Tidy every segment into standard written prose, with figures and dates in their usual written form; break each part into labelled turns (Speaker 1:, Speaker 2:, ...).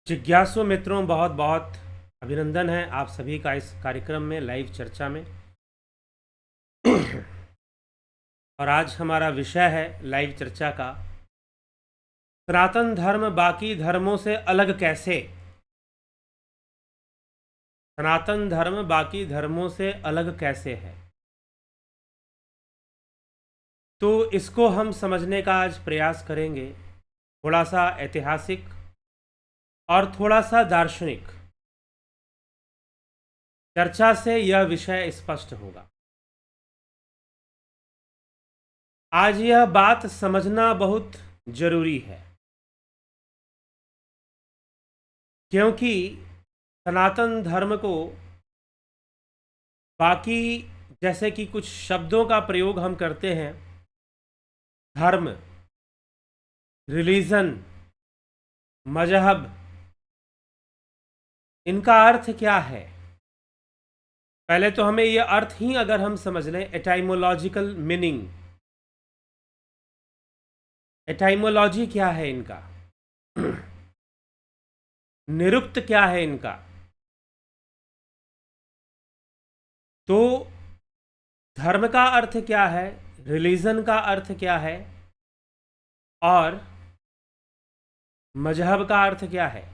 Speaker 1: जिज्ञासु मित्रों, बहुत बहुत अभिनंदन है आप सभी का इस कार्यक्रम में, लाइव चर्चा में। और आज हमारा विषय है लाइव चर्चा का, सनातन धर्म बाकी धर्मों से अलग कैसे। सनातन धर्म बाकी धर्मों से अलग कैसे है, तो इसको हम समझने का आज प्रयास करेंगे। थोड़ा सा ऐतिहासिक और थोड़ा सा दार्शनिक चर्चा से यह विषय स्पष्ट होगा। आज यह बात समझना बहुत जरूरी है, क्योंकि सनातन धर्म को बाकी जैसे कि कुछ शब्दों का प्रयोग हम करते हैं, धर्म, रिलीजन, मजहब, इनका अर्थ क्या है। पहले तो हमें यह अर्थ ही अगर हम समझ लें, एटाइमोलॉजिकल मीनिंग, एटाइमोलॉजी क्या है इनका, निरुक्त क्या है इनका, तो धर्म का अर्थ क्या है, रिलीजन का अर्थ क्या है और मजहब का अर्थ क्या है।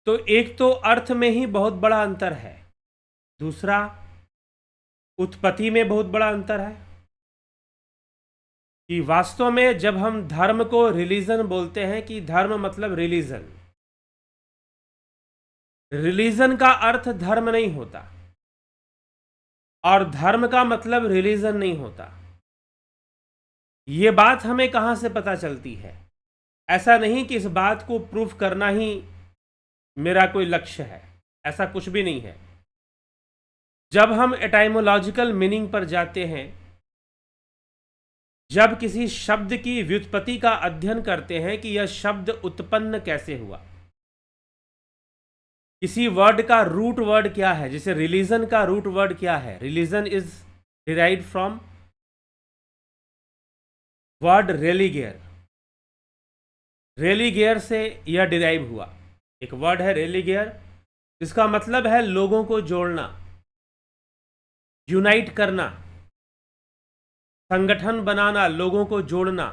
Speaker 1: तो एक तो अर्थ में ही बहुत बड़ा अंतर है, दूसरा उत्पत्ति में बहुत बड़ा अंतर है कि वास्तव में जब हम धर्म को रिलीजन बोलते हैं कि धर्म मतलब रिलीजन, रिलीजन का अर्थ धर्म नहीं होता और धर्म का मतलब रिलीजन नहीं होता। ये बात हमें कहाँ से पता चलती है? ऐसा नहीं कि इस बात को प्रूफ करना ही मेरा कोई लक्ष्य है, ऐसा कुछ भी नहीं है। जब हम एटाइमोलॉजिकल मीनिंग पर जाते हैं, जब किसी शब्द की व्युत्पत्ति का अध्ययन करते हैं कि यह शब्द उत्पन्न कैसे हुआ, किसी वर्ड का रूट वर्ड क्या है, जैसे रिलीजन का रूट वर्ड क्या है, religion is derived from word Religare, Religare से यह डिराइव हुआ। एक वर्ड है रेलिगेयर, जिसका मतलब है लोगों को जोड़ना, यूनाइट करना, संगठन बनाना, लोगों को जोड़ना।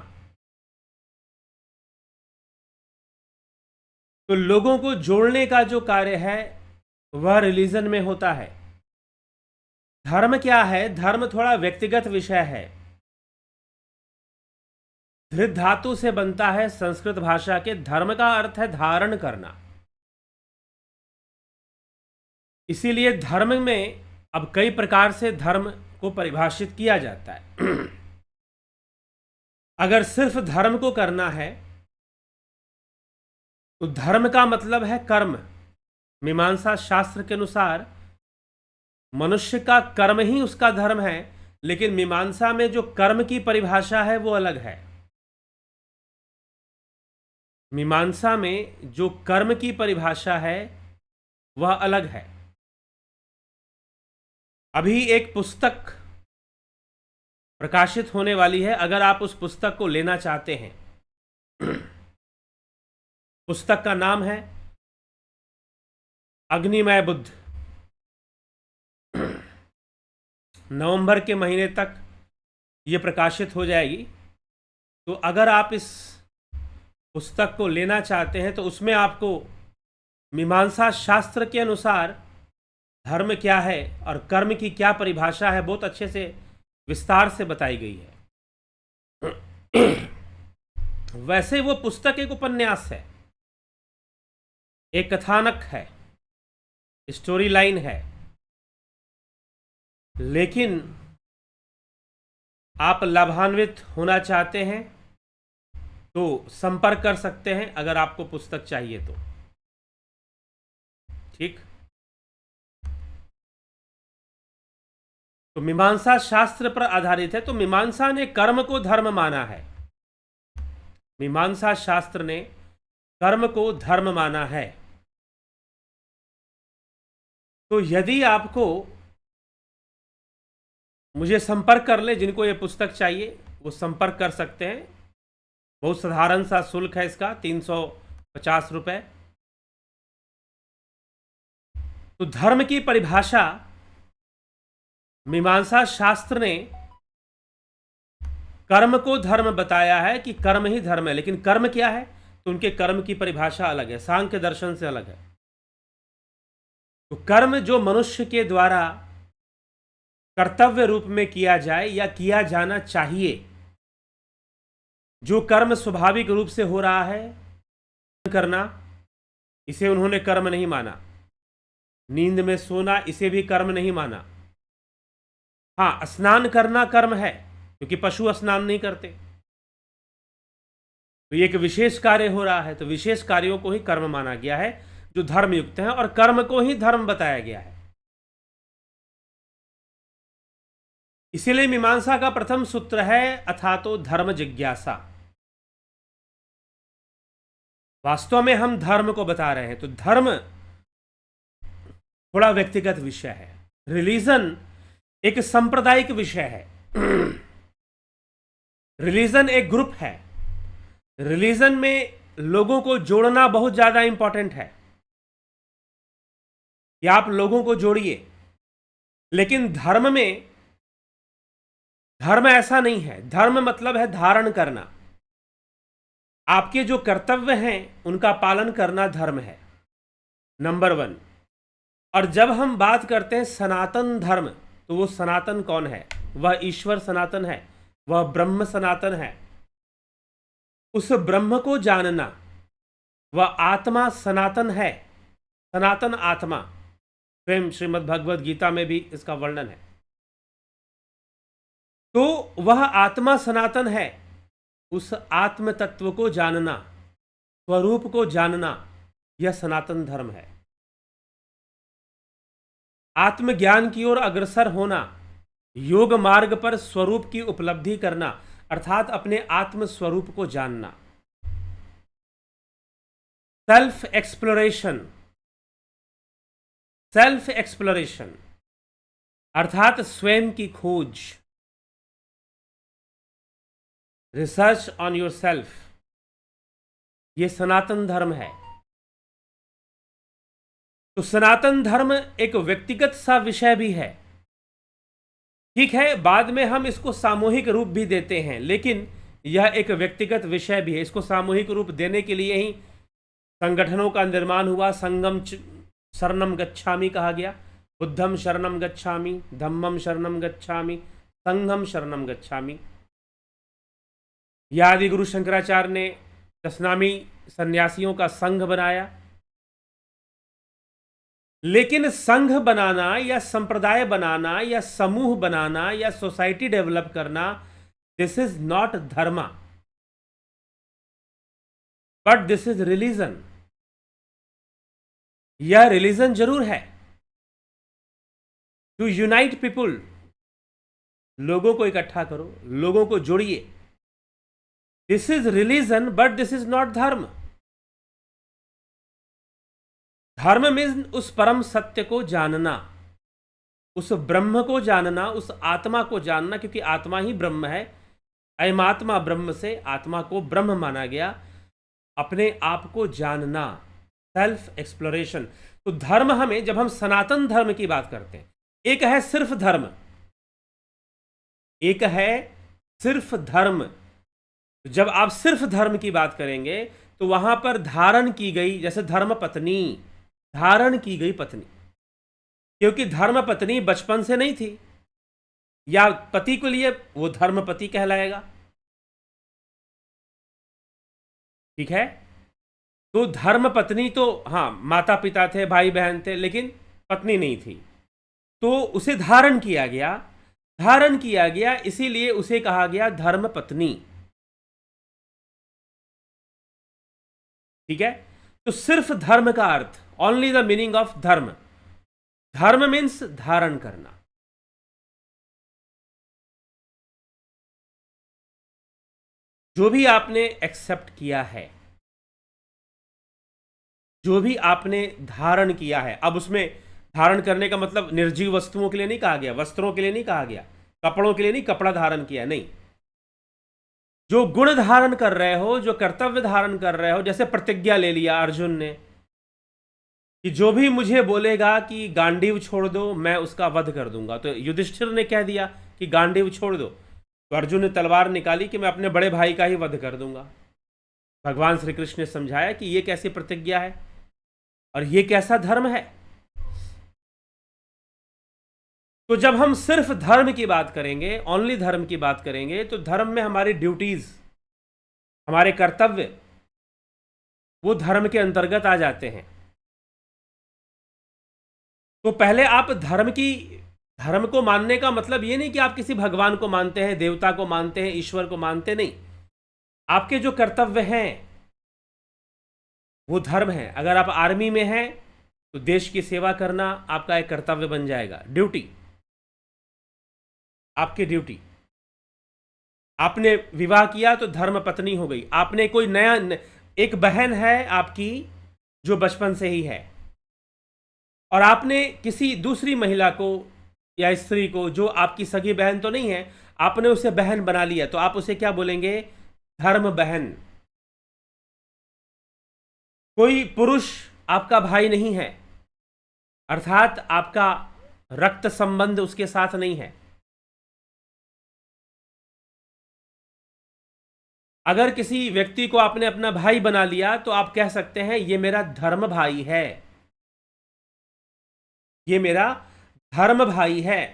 Speaker 1: तो लोगों को जोड़ने का जो कार्य है वह रिलीजन में होता है। धर्म क्या है? धर्म थोड़ा व्यक्तिगत विषय है। धृत धातु से बनता है, संस्कृत भाषा के। धर्म का अर्थ है धारण करना। इसीलिए धर्म में अब कई प्रकार से धर्म को परिभाषित किया जाता है। अगर सिर्फ धर्म को करना है तो धर्म का मतलब है कर्म। मीमांसा शास्त्र के अनुसार मनुष्य का कर्म ही उसका धर्म है, लेकिन मीमांसा में जो कर्म की परिभाषा है वो अलग है। मीमांसा में जो कर्म की परिभाषा है वह अलग है। अभी एक पुस्तक प्रकाशित होने वाली है, अगर आप उस पुस्तक को लेना चाहते हैं, पुस्तक का नाम है अग्निमय बुद्ध। नवंबर के महीने तक ये प्रकाशित हो जाएगी। तो अगर आप इस पुस्तक को लेना चाहते हैं तो उसमें आपको मीमांसा शास्त्र के अनुसार धर्म क्या है और कर्म की क्या परिभाषा है बहुत अच्छे से विस्तार से बताई गई है। वैसे वो पुस्तक एक उपन्यास है, एक कथानक है, स्टोरी लाइन है, लेकिन आप लाभान्वित होना चाहते हैं तो संपर्क कर सकते हैं अगर आपको पुस्तक चाहिए तो। ठीक। तो मीमांसा शास्त्र पर आधारित है। तो मीमांसा ने कर्म को धर्म माना है। मीमांसा शास्त्र ने कर्म को धर्म माना है। तो यदि आपको मुझे संपर्क कर ले, जिनको ये पुस्तक चाहिए वो संपर्क कर सकते हैं। बहुत साधारण सा शुल्क है इसका, ₹50। तो धर्म की परिभाषा मीमांसा शास्त्र ने कर्म को धर्म बताया है कि कर्म ही धर्म है, लेकिन कर्म क्या है तो उनके कर्म की परिभाषा अलग है, सांख्य दर्शन से अलग है। तो कर्म जो मनुष्य के द्वारा कर्तव्य रूप में किया जाए या किया जाना चाहिए, जो कर्म स्वाभाविक रूप से हो रहा है करना, इसे उन्होंने कर्म नहीं माना। नींद में सोना, इसे भी कर्म नहीं माना। हाँ, स्नान करना कर्म है, क्योंकि पशु स्नान नहीं करते, तो ये एक विशेष कार्य हो रहा है, तो विशेष कार्यों को ही कर्म माना गया है जो धर्म युक्त है, और कर्म को ही धर्म बताया गया है। इसीलिए मीमांसा का प्रथम सूत्र है अथातो धर्म जिज्ञासा। वास्तव में हम धर्म को बता रहे हैं, तो धर्म थोड़ा व्यक्तिगत विषय है, रिलीजन एक सांप्रदायिक विषय है। रिलीजन एक ग्रुप है, रिलीजन में लोगों को जोड़ना बहुत ज्यादा इंपॉर्टेंट है कि आप लोगों को जोड़िए, लेकिन धर्म में धर्म ऐसा नहीं है। धर्म मतलब है धारण करना, आपके जो कर्तव्य हैं उनका पालन करना धर्म है, नंबर 1। और जब हम बात करते हैं सनातन धर्म, तो वो सनातन कौन है? वह ईश्वर सनातन है, वह ब्रह्म सनातन है। उस ब्रह्म को जानना, वह आत्मा सनातन है, सनातन आत्मा। स्वयं श्रीमद् भगवद गीता में भी इसका वर्णन है। तो वह आत्मा सनातन है, उस आत्म तत्व को जानना, स्वरूप को जानना, यह सनातन धर्म है। आत्मज्ञान की ओर अग्रसर होना, योग मार्ग पर स्वरूप की उपलब्धि करना, अर्थात अपने आत्म स्वरूप को जानना। सेल्फ एक्सप्लोरेशन, सेल्फ एक्सप्लोरेशन अर्थात स्वयं की खोज, रिसर्च ऑन योर सेल्फ, यह सनातन धर्म है। तो सनातन धर्म एक व्यक्तिगत सा विषय भी है, ठीक है, बाद में हम इसको सामूहिक रूप भी देते हैं, लेकिन यह एक व्यक्तिगत विषय भी है। इसको सामूहिक रूप देने के लिए ही संगठनों का निर्माण हुआ। संगम शरणम गच्छामि कहा गया, बुद्धम शरणम गच्छामि, धम्मम शरणम गच्छामि, संघम शरणम गच्छामि। या आदि गुरु शंकराचार्य ने दशनामी सन्यासियों का संघ बनाया, लेकिन संघ बनाना या संप्रदाय बनाना या समूह बनाना या सोसाइटी डेवलप करना, दिस इज नॉट धर्म, बट दिस इज रिलीजन। यह रिलीजन जरूर है, टू यूनाइट पीपुल, लोगों को इकट्ठा करो, लोगों को जोड़िए। This is religion, but this is not धर्म। धर्म में उस परम सत्य को जानना, उस ब्रह्म को जानना, उस आत्मा को जानना, क्योंकि आत्मा ही ब्रह्म है। अयमात्मा ब्रह्म से आत्मा को ब्रह्म माना गया। अपने आप को जानना, सेल्फ एक्सप्लोरेशन। तो धर्म हमें, जब हम सनातन धर्म की बात करते हैं, एक है सिर्फ धर्म, एक है सिर्फ धर्म। जब आप सिर्फ धर्म की बात करेंगे तो वहां पर धारण की गई, जैसे धर्म पत्नी, धारण की गई पत्नी, क्योंकि धर्म पत्नी बचपन से नहीं थी, या पति के लिए वो धर्म पति कहलाएगा, ठीक है। तो धर्म पत्नी तो हाँ, माता पिता थे, भाई बहन थे, लेकिन पत्नी नहीं थी, तो उसे धारण किया गया, धारण किया गया, इसीलिए उसे कहा गया धर्म पत्नी, ठीक है। तो सिर्फ धर्म का अर्थ, ओनली द मीनिंग ऑफ धर्म, धर्म मीन्स धारण करना। जो भी आपने एक्सेप्ट किया है, जो भी आपने धारण किया है, अब उसमें धारण करने का मतलब निर्जीव वस्तुओं के लिए नहीं कहा गया, वस्त्रों के लिए नहीं कहा गया, कपड़ों के लिए नहीं कपड़ा धारण किया, नहीं। जो गुण धारण कर रहे हो, जो कर्तव्य धारण कर रहे हो, जैसे प्रतिज्ञा ले लिया अर्जुन ने कि जो भी मुझे बोलेगा कि गांडीव छोड़ दो, मैं उसका वध कर दूंगा। तो युधिष्ठिर ने कह दिया कि गांडीव छोड़ दो, तो अर्जुन ने तलवार निकाली कि मैं अपने बड़े भाई का ही वध कर दूंगा। भगवान श्री कृष्ण ने समझाया कि ये कैसी प्रतिज्ञा है और ये कैसा धर्म है। तो जब हम सिर्फ धर्म की बात करेंगे, ओनली धर्म की बात करेंगे, तो धर्म में हमारी ड्यूटीज, हमारे कर्तव्य, वो धर्म के अंतर्गत आ जाते हैं। तो पहले आप धर्म को मानने का मतलब ये नहीं कि आप किसी भगवान को मानते हैं, देवता को मानते हैं, ईश्वर को मानते नहीं। आपके जो कर्तव्य हैं वो धर्म है। अगर आप आर्मी में हैं तो देश की सेवा करना आपका एक कर्तव्य बन जाएगा, ड्यूटी, आपकी ड्यूटी। आपने विवाह किया तो धर्म पत्नी हो गई। आपने कोई नया, एक बहन है आपकी जो बचपन से ही है, और आपने किसी दूसरी महिला को या स्त्री को, जो आपकी सगी बहन तो नहीं है, आपने उसे बहन बना लिया, तो आप उसे क्या बोलेंगे? धर्म बहन। कोई पुरुष आपका भाई नहीं है, अर्थात आपका रक्त संबंध उसके साथ नहीं है। अगर किसी व्यक्ति को आपने अपना भाई बना लिया तो आप कह सकते हैं ये मेरा धर्म भाई है, ये मेरा धर्म भाई है,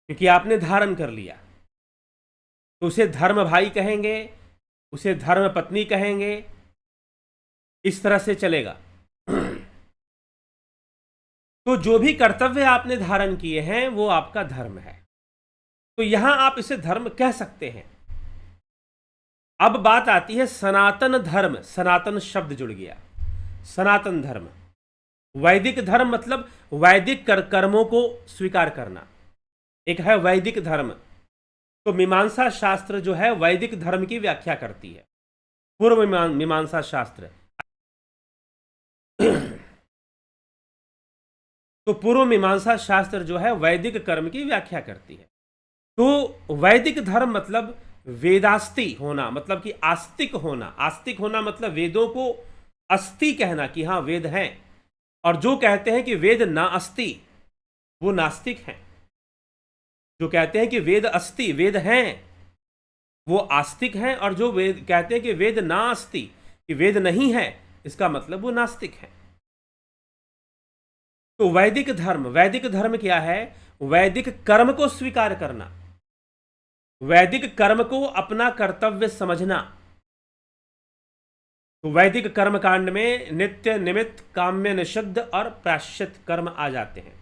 Speaker 1: क्योंकि आपने धारण कर लिया। तो उसे धर्म भाई कहेंगे, उसे धर्म पत्नी कहेंगे, इस तरह से चलेगा। तो जो भी कर्तव्य आपने धारण किए हैं वो आपका धर्म है। तो यहां आप इसे धर्म कह सकते हैं। अब बात आती है सनातन धर्म। सनातन शब्द जुड़ गया, सनातन धर्म। वैदिक धर्म मतलब वैदिक कर्मों को स्वीकार करना, एक है वैदिक धर्म। तो मीमांसा शास्त्र जो है वैदिक धर्म की व्याख्या करती है, पूर्व मीमांसा शास्त्र। तो पूर्व मीमांसा शास्त्र जो है वैदिक कर्म की व्याख्या करती है। तो वैदिक धर्म मतलब वेदास्ति होना, मतलब कि आस्तिक होना। आस्तिक होना मतलब वेदों को अस्ति कहना कि हाँ वेद हैं, और जो कहते हैं कि वेद ना अस्ति वो नास्तिक हैं। जो कहते हैं कि वेद अस्ति, वेद हैं, वो आस्तिक हैं, और जो वेद कहते हैं कि वेद ना अस्ति, कि वेद नहीं है, इसका मतलब वो नास्तिक है। तो वैदिक धर्म क्या है? वैदिक कर्म को स्वीकार करना, वैदिक कर्म को अपना कर्तव्य समझना। तो वैदिक कर्म कांड में नित्य, निमित्त, काम्य, निषिद्ध और प्रायश्चित कर्म आ जाते हैं।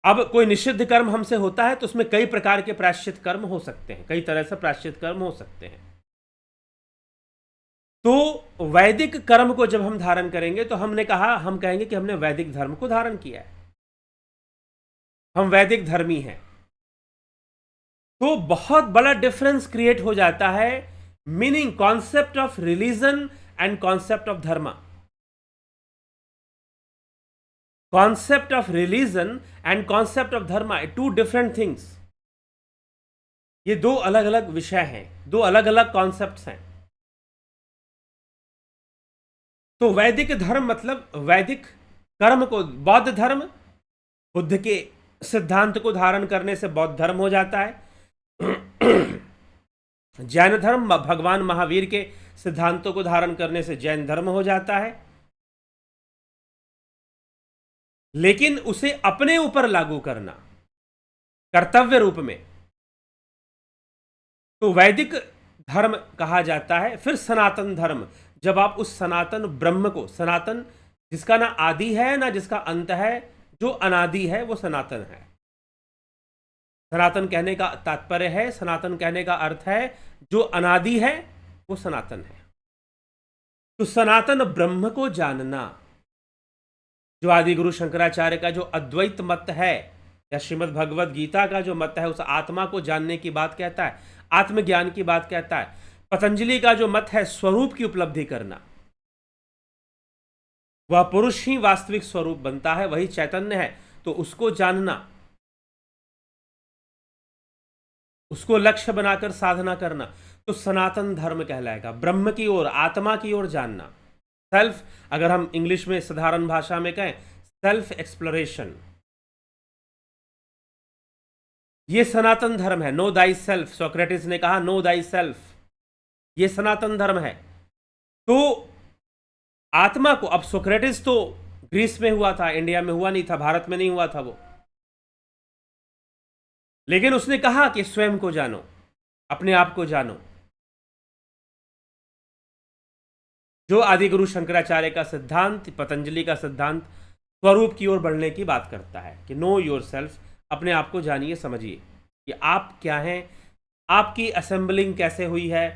Speaker 1: अब कोई निषिद्ध कर्म हमसे होता है तो उसमें कई प्रकार के प्रायश्चित कर्म हो सकते हैं, कई तरह से प्रायश्चित कर्म हो सकते हैं। तो वैदिक कर्म को जब हम धारण करेंगे तो हमने कहा, हम कहेंगे कि हमने वैदिक धर्म को धारण किया है, हम वैदिक धर्मी हैं। तो बहुत बड़ा डिफरेंस क्रिएट हो जाता है, meaning concept of religion and concept of dharma. Concept of religion and concept of dharma, two different things. ये दो अलग अलग विषय हैं, दो अलग अलग कॉन्सेप्ट्स हैं। तो वैदिक धर्म मतलब वैदिक कर्म को, बौद्ध धर्म बुद्ध के सिद्धांत को धारण करने से बौद्ध धर्म हो जाता है। जैन धर्म भगवान महावीर के सिद्धांतों को धारण करने से जैन धर्म हो जाता है, लेकिन उसे अपने ऊपर लागू करना कर्तव्य रूप में, तो वैदिक धर्म कहा जाता है। फिर सनातन धर्म, जब आप उस सनातन ब्रह्म को, सनातन जिसका ना आदि है ना जिसका अंत है, जो अनादि है वो सनातन है। सनातन कहने का तात्पर्य है, सनातन कहने का अर्थ है जो अनादि है वो सनातन है। तो सनातन ब्रह्म को जानना, जो आदि गुरु शंकराचार्य का जो अद्वैत मत है, या श्रीमद् भगवद गीता का जो मत है, उस आत्मा को जानने की बात कहता है, आत्मज्ञान की बात कहता है। पतंजलि का जो मत है स्वरूप की उपलब्धि करना, वह पुरुष ही वास्तविक स्वरूप बनता है, वही चैतन्य है, तो उसको जानना। उसको लक्ष्य बनाकर साधना करना, तो सनातन धर्म कहलाएगा। ब्रह्म की ओर, आत्मा की ओर जानना, सेल्फ, अगर हम इंग्लिश में साधारण भाषा में कहें, सेल्फ एक्सप्लोरेशन, ये सनातन धर्म है। नो दाई सेल्फ, सोक्रेटिस ने कहा नो दाई सेल्फ, ये सनातन धर्म है। तो आत्मा को, अब सोक्रेटिस तो ग्रीस में हुआ था, इंडिया में हुआ नहीं था, भारत में नहीं हुआ था वो, लेकिन उसने कहा कि स्वयं को जानो, अपने आप को जानो, जो आदिगुरु शंकराचार्य का सिद्धांत, पतंजलि का सिद्धांत स्वरूप की ओर बढ़ने की बात करता है कि नो योर सेल्फ, अपने आप को जानिए, समझिए कि आप क्या हैं, आपकी असेंबलिंग कैसे हुई है,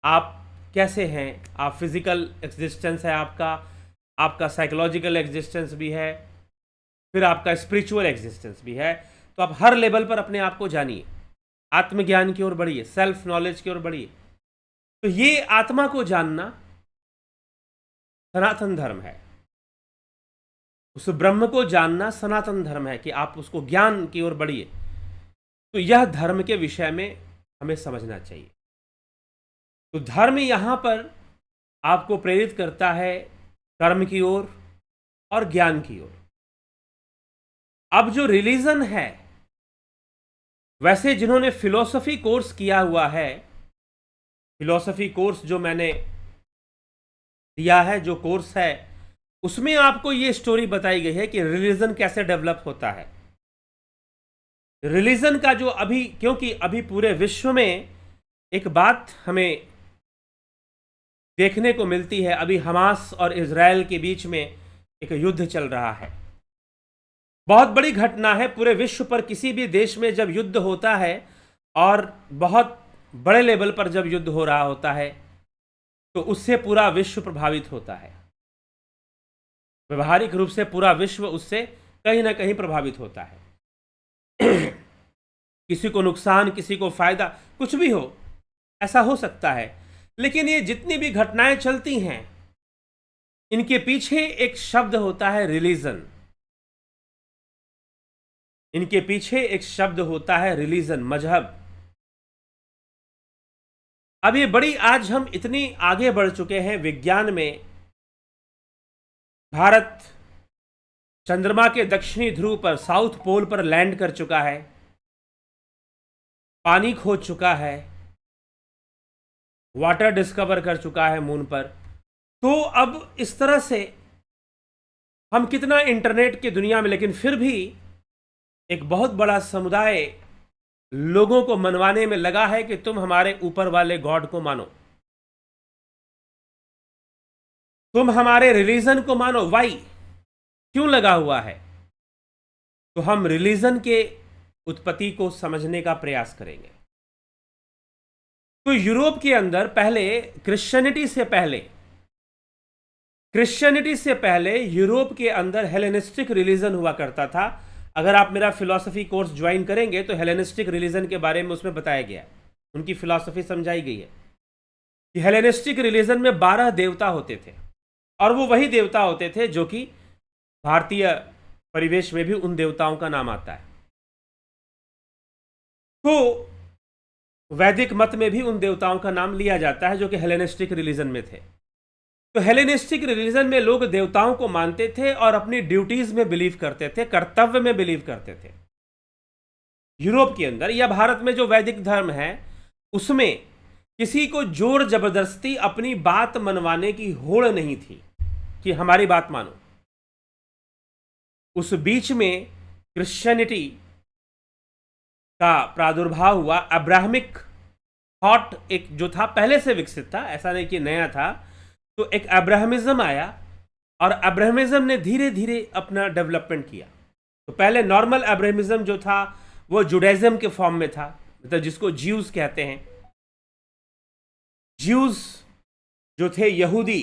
Speaker 1: आप कैसे हैं, आप फिजिकल एग्जिस्टेंस है आपका साइकोलॉजिकल एग्जिस्टेंस भी है, फिर आपका स्पिरिचुअल एग्जिस्टेंस भी है। तो आप हर लेवल पर अपने आप को जानिए, आत्मज्ञान की ओर बढ़िए, सेल्फ नॉलेज की ओर बढ़िए। तो ये आत्मा को जानना सनातन धर्म है, उस ब्रह्म को जानना सनातन धर्म है कि आप उसको ज्ञान की ओर बढ़िए। तो यह धर्म के विषय में हमें समझना चाहिए। तो धर्म यहां पर आपको प्रेरित करता है कर्म की ओर और ज्ञान की ओर। अब जो रिलीजन है, वैसे जिन्होंने फिलॉसफी कोर्स किया हुआ है, फिलॉसफी कोर्स जो मैंने दिया है, जो कोर्स है, उसमें आपको ये स्टोरी बताई गई है कि रिलीजन कैसे डेवलप होता है। रिलीजन का जो अभी, क्योंकि अभी पूरे विश्व में एक बात हमें देखने को मिलती है, अभी हमास और इजराइल के बीच में एक युद्ध चल रहा है। बहुत बड़ी घटना है पूरे विश्व पर। किसी भी देश में जब युद्ध होता है और बहुत बड़े लेवल पर जब युद्ध हो रहा होता है, तो उससे पूरा विश्व प्रभावित होता है। व्यवहारिक रूप से पूरा विश्व उससे कहीं ना कहीं प्रभावित होता है। किसी को नुकसान, किसी को फायदा, कुछ भी हो, ऐसा हो सकता है। लेकिन ये जितनी भी घटनाएं चलती हैं, इनके पीछे एक शब्द होता है रिलीजन। इनके पीछे एक शब्द होता है रिलीजन, मजहब। अब ये बड़ी, आज हम इतनी आगे बढ़ चुके हैं विज्ञान में। भारत चंद्रमा के दक्षिणी ध्रुव पर, साउथ पोल पर लैंड कर चुका है, पानी खोज चुका है, वाटर डिस्कवर कर चुका है मून पर। तो अब इस तरह से हम कितना इंटरनेट की दुनिया में, लेकिन फिर भी एक बहुत बड़ा समुदाय लोगों को मनवाने में लगा है कि तुम हमारे ऊपर वाले गॉड को मानो, तुम हमारे रिलीजन को मानो। वाई, क्यों लगा हुआ है? तो हम रिलीजन के उत्पत्ति को समझने का प्रयास करेंगे। तो यूरोप के अंदर पहले, क्रिश्चियनिटी से पहले यूरोप के अंदर हेलेनिस्टिक रिलीजन हुआ करता था। अगर आप मेरा फिलॉसफी कोर्स ज्वाइन करेंगे तो हेलेनिस्टिक रिलीजन के बारे में उसमें बताया गया है, उनकी फिलॉसफी समझाई गई है कि हेलेनिस्टिक रिलीजन में 12 देवता होते थे, और वो वही देवता होते थे जो कि भारतीय परिवेश में भी उन देवताओं का नाम आता है। तो वैदिक मत में भी उन देवताओं का नाम लिया जाता है जो कि हेलेनिस्टिक रिलीजन में थे। तो हेलेनिस्टिक रिलीजन में लोग देवताओं को मानते थे और अपनी ड्यूटीज में बिलीव करते थे, कर्तव्य में बिलीव करते थे। यूरोप के अंदर या भारत में जो वैदिक धर्म है, उसमें किसी को जोर जबरदस्ती अपनी बात मनवाने की होड़ नहीं थी कि हमारी बात मानो। उस बीच में क्रिश्चियनिटी का प्रादुर्भाव हुआ। अब्राहमिक थॉट एक जो था पहले से विकसित था, ऐसा नहीं कि नया था। तो एक अब्राहमिज्म आया और अब्राहमिज्म ने धीरे धीरे अपना डेवलपमेंट किया। तो पहले नॉर्मल अब्राहमिज्म जो था वो जुडाइज्म के फॉर्म में था, मतलब जिसको ज्यूज कहते हैं। ज्यूज जो थे यहूदी,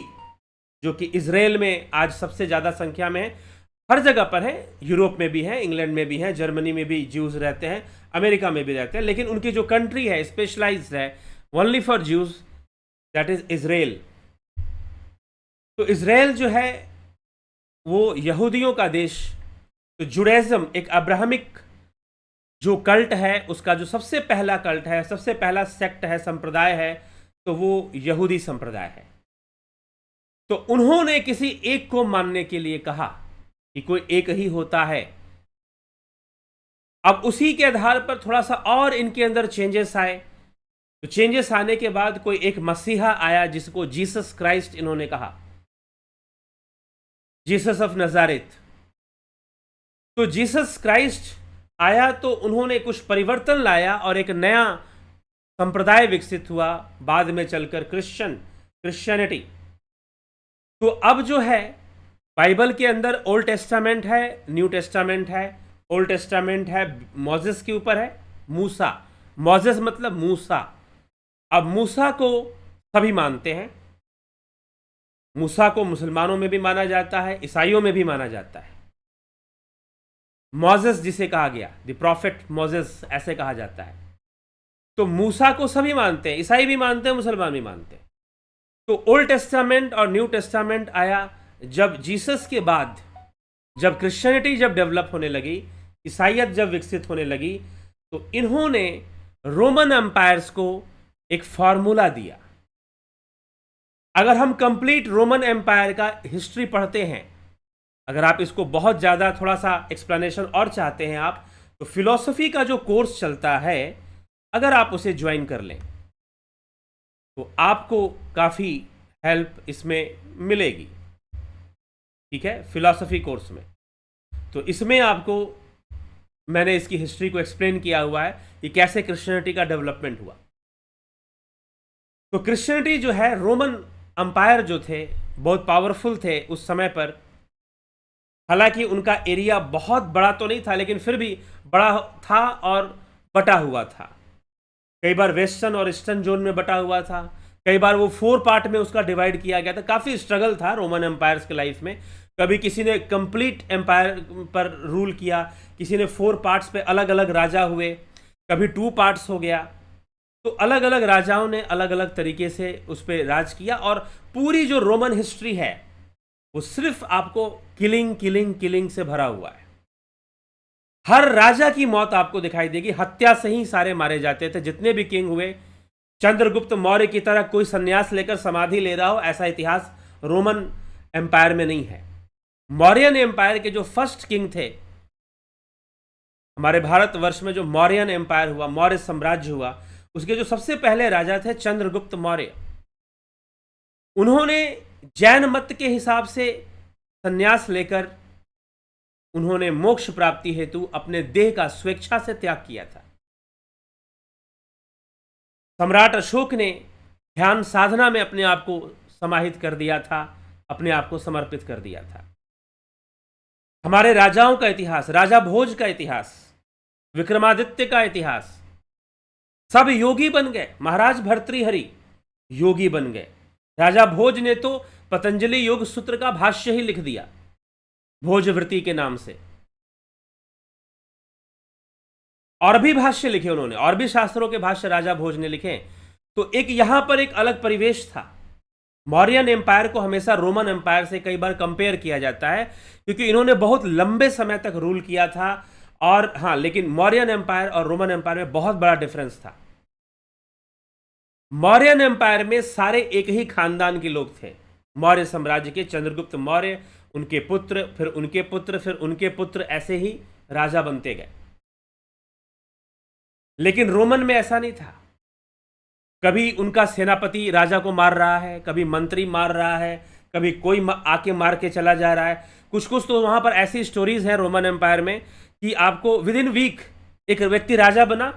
Speaker 1: जो कि इजराइल में आज सबसे ज़्यादा संख्या में है, हर जगह पर है, यूरोप में भी है, इंग्लैंड में भी है, जर्मनी में भी ज्यूज रहते हैं, अमेरिका में भी रहते हैं। लेकिन उनकी जो कंट्री है स्पेशलाइज्ड है only for Jews, that is Israel. तो इजराइल जो है वो यहूदियों का देश। तो जुडाइज्म एक अब्राहमिक जो कल्ट है, उसका जो सबसे पहला कल्ट है, सबसे पहला सेक्ट है, संप्रदाय है, तो वो यहूदी संप्रदाय है। तो उन्होंने किसी एक को मानने के लिए कहा कि कोई एक ही होता है। अब उसी के आधार पर थोड़ा सा और इनके अंदर चेंजेस आए। तो चेंजेस आने के बाद कोई एक मसीहा आया जिसको जीसस क्राइस्ट इन्होंने कहा, जीसस ऑफ नजारेत। तो जीसस क्राइस्ट आया तो उन्होंने कुछ परिवर्तन लाया और एक नया संप्रदाय विकसित हुआ, बाद में चलकर क्रिश्चियनिटी। तो अब जो है बाइबल के अंदर ओल्ड टेस्टामेंट है, न्यू टेस्टामेंट है। ओल्ड टेस्टामेंट है मोजेस के ऊपर है, मूसा। मोजेस मतलब मूसा। अब मूसा को सभी मानते हैं। मूसा को मुसलमानों में भी माना जाता है, ईसाइयों में भी माना जाता है। मोजेस जिसे कहा गया, द प्रॉफिट मोजेस ऐसे कहा जाता है। तो मूसा को सभी मानते हैं, ईसाई भी मानते हैं, मुसलमान भी मानते हैं। तो ओल्ड टेस्टामेंट और न्यू टेस्टामेंट आया जब जीसस के बाद, जब क्रिश्चियनिटी जब डेवलप होने लगी, ईसाइयत जब विकसित होने लगी, तो इन्होंने रोमन एम्पायर्स को एक फॉर्मूला दिया। अगर हम कंप्लीट रोमन एम्पायर का हिस्ट्री पढ़ते हैं, अगर आप इसको बहुत ज़्यादा थोड़ा सा एक्सप्लेनेशन और चाहते हैं आप, तो फिलॉसफी का जो कोर्स चलता है, अगर आप उसे ज्वाइन कर लें तो आपको काफ़ी हेल्प इसमें मिलेगी। ठीक है, फिलॉसफी कोर्स में। तो इसमें आपको मैंने इसकी हिस्ट्री को एक्सप्लेन किया हुआ है कि कैसे क्रिश्चियनिटी का डेवलपमेंट हुआ। तो क्रिश्चियनिटी जो है, रोमन अंपायर जो थे बहुत पावरफुल थे उस समय पर। हालांकि उनका एरिया बहुत बड़ा तो नहीं था, लेकिन फिर भी बड़ा था और बटा हुआ था। कई बार वेस्टर्न और ईस्टर्न जोन में बटा हुआ था, कई बार वो 4 पार्ट में उसका डिवाइड किया गया था। काफ़ी स्ट्रगल था रोमन एम्पायर्स के लाइफ में। कभी किसी ने कंप्लीट एम्पायर पर रूल किया, किसी ने 4 पार्ट्स पे अलग अलग राजा हुए, कभी 2 पार्ट्स हो गया। तो अलग अलग राजाओं ने अलग अलग तरीके से उस पर राज किया। और पूरी जो रोमन हिस्ट्री है वो सिर्फ आपको किलिंग किलिंग किलिंग से भरा हुआ है। हर राजा की मौत आपको दिखाई देगी, हत्या से ही सारे मारे जाते थे। जितने भी किंग हुए, चंद्रगुप्त मौर्य की तरह कोई संन्यास लेकर समाधि ले रहा हो, ऐसा इतिहास रोमन एम्पायर में नहीं है। मौर्यन एम्पायर के जो फर्स्ट किंग थे, हमारे भारतवर्ष में जो मौर्यन एम्पायर हुआ, मौर्य साम्राज्य हुआ, उसके जो सबसे पहले राजा थे चंद्रगुप्त मौर्य। उन्होंने जैन मत के हिसाब से संन्यास लेकर उन्होंने मोक्ष प्राप्ति हेतु अपने देह का स्वेच्छा से त्याग किया था। सम्राट अशोक ने ध्यान साधना में अपने आप को समाहित कर दिया था, अपने आप को समर्पित कर दिया था। हमारे राजाओं का इतिहास, राजा भोज का इतिहास, विक्रमादित्य का इतिहास, सब योगी बन गए। महाराज भर्तृहरि योगी बन गए। राजा भोज ने तो पतंजलि योग सूत्र का भाष्य ही लिख दिया भोजवृत्ति के नाम से। और भी भाष्य लिखे उन्होंने, और भी शास्त्रों के भाष्य राजा भोज ने लिखे। तो एक यहां पर एक अलग परिवेश था। मौर्यन एम्पायर को हमेशा रोमन एम्पायर से कई बार कंपेयर किया जाता है, क्योंकि इन्होंने बहुत लंबे समय तक रूल किया था। और हाँ, लेकिन मौर्यन एम्पायर और रोमन एम्पायर में बहुत बड़ा डिफरेंस था। मौर्यन एम्पायर में सारे एक ही खानदान के लोग थे। मौर्य साम्राज्य के चंद्रगुप्त मौर्य, उनके पुत्र, फिर उनके पुत्र, फिर उनके पुत्र, ऐसे ही राजा बनते गए। लेकिन रोमन में ऐसा नहीं था। कभी उनका सेनापति राजा को मार रहा है, कभी मंत्री मार रहा है, कभी कोई आके मार के चला जा रहा है। कुछ कुछ तो वहां पर ऐसी स्टोरीज है रोमन एम्पायर में कि आपको विद इन वीक एक व्यक्ति राजा बना